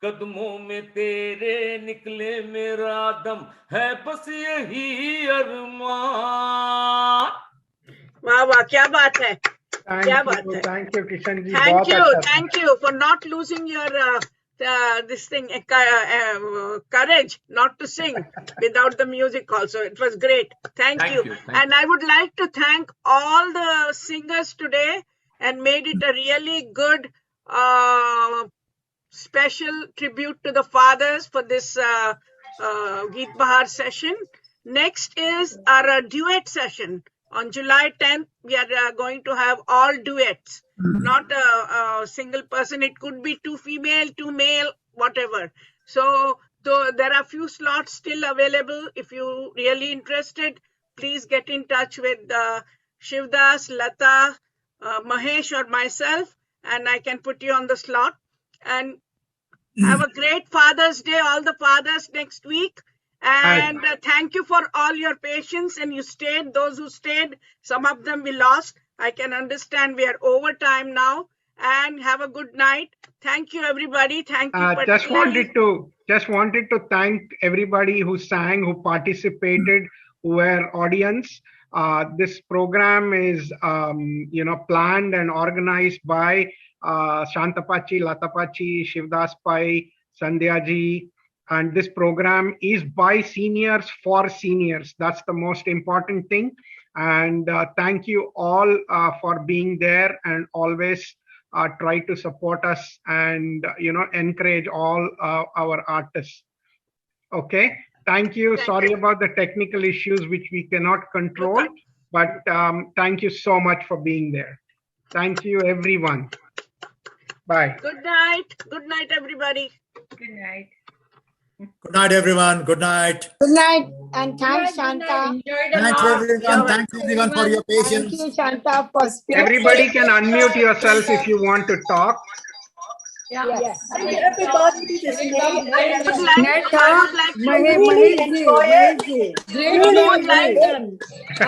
कदमों में तेरे निकले मेरा दम है बस यही अरमान वाह वाह, क्या बात है, क्या बात है. Thank you Kishan ji. Thank you for not losing your this thing courage not to sing without the music also. It was great. Thank you. And I would like to thank all the singers today and made it a really good special tribute to the fathers for this Geet Bahar session. Next is our duet session. On July 10th, we are going to have all duets, not a single person. It could be 2 female, 2 male, whatever. So there are few slots still available. If you really interested, please get in touch with Shivdas, Lata, Mahesh or myself, and I can put you on the slot. And have a great Father's Day, all the fathers next week. And thank you for all your patience, and you stayed, those who stayed, some of them we lost. I can understand we are over time now, and have a good night. Thank you, everybody. Thank you. Just wanted to thank everybody who sang, who participated, who were audience. This program is, planned and organized by Shantapachi, Latapachi, Shivdas Pai, Sandhya ji. And this program is by seniors for seniors. That's the most important thing. And thank you all for being there and always try to support us and, encourage all our artists. Okay. Thank you. Sorry about the technical issues, which we cannot control, but thank you so much for being there. Thank you, everyone. Bye. Good night. Good night, everybody. Good night. Good night, everyone. Good night. Good night, and thanks, Shanta. Thanks, everyone. Thanks, everyone, for your patience. Thank you, Shanta, for speaking. Everybody can unmute yourself if you want to talk. Yes. Thank you, everybody. This is I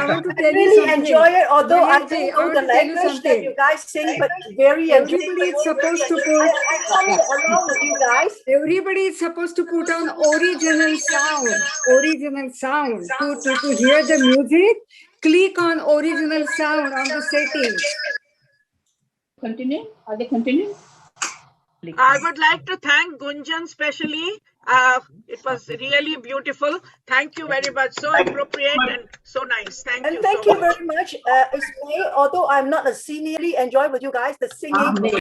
want to tell you really something. enjoy it, although I don't know want the to tell you language that you guys sing, but very Everybody is supposed to put. I come along with you guys. Everybody is supposed to put on original sound. To hear the music, click on original sound on the settings. Continue? Are they continuing? I would like to thank Gunjan specially. It was really beautiful. Thank you very much. So appropriate and so nice. Thank you. And thank you very much. Ismail, although I'm not a senior, really enjoy with you guys the singing.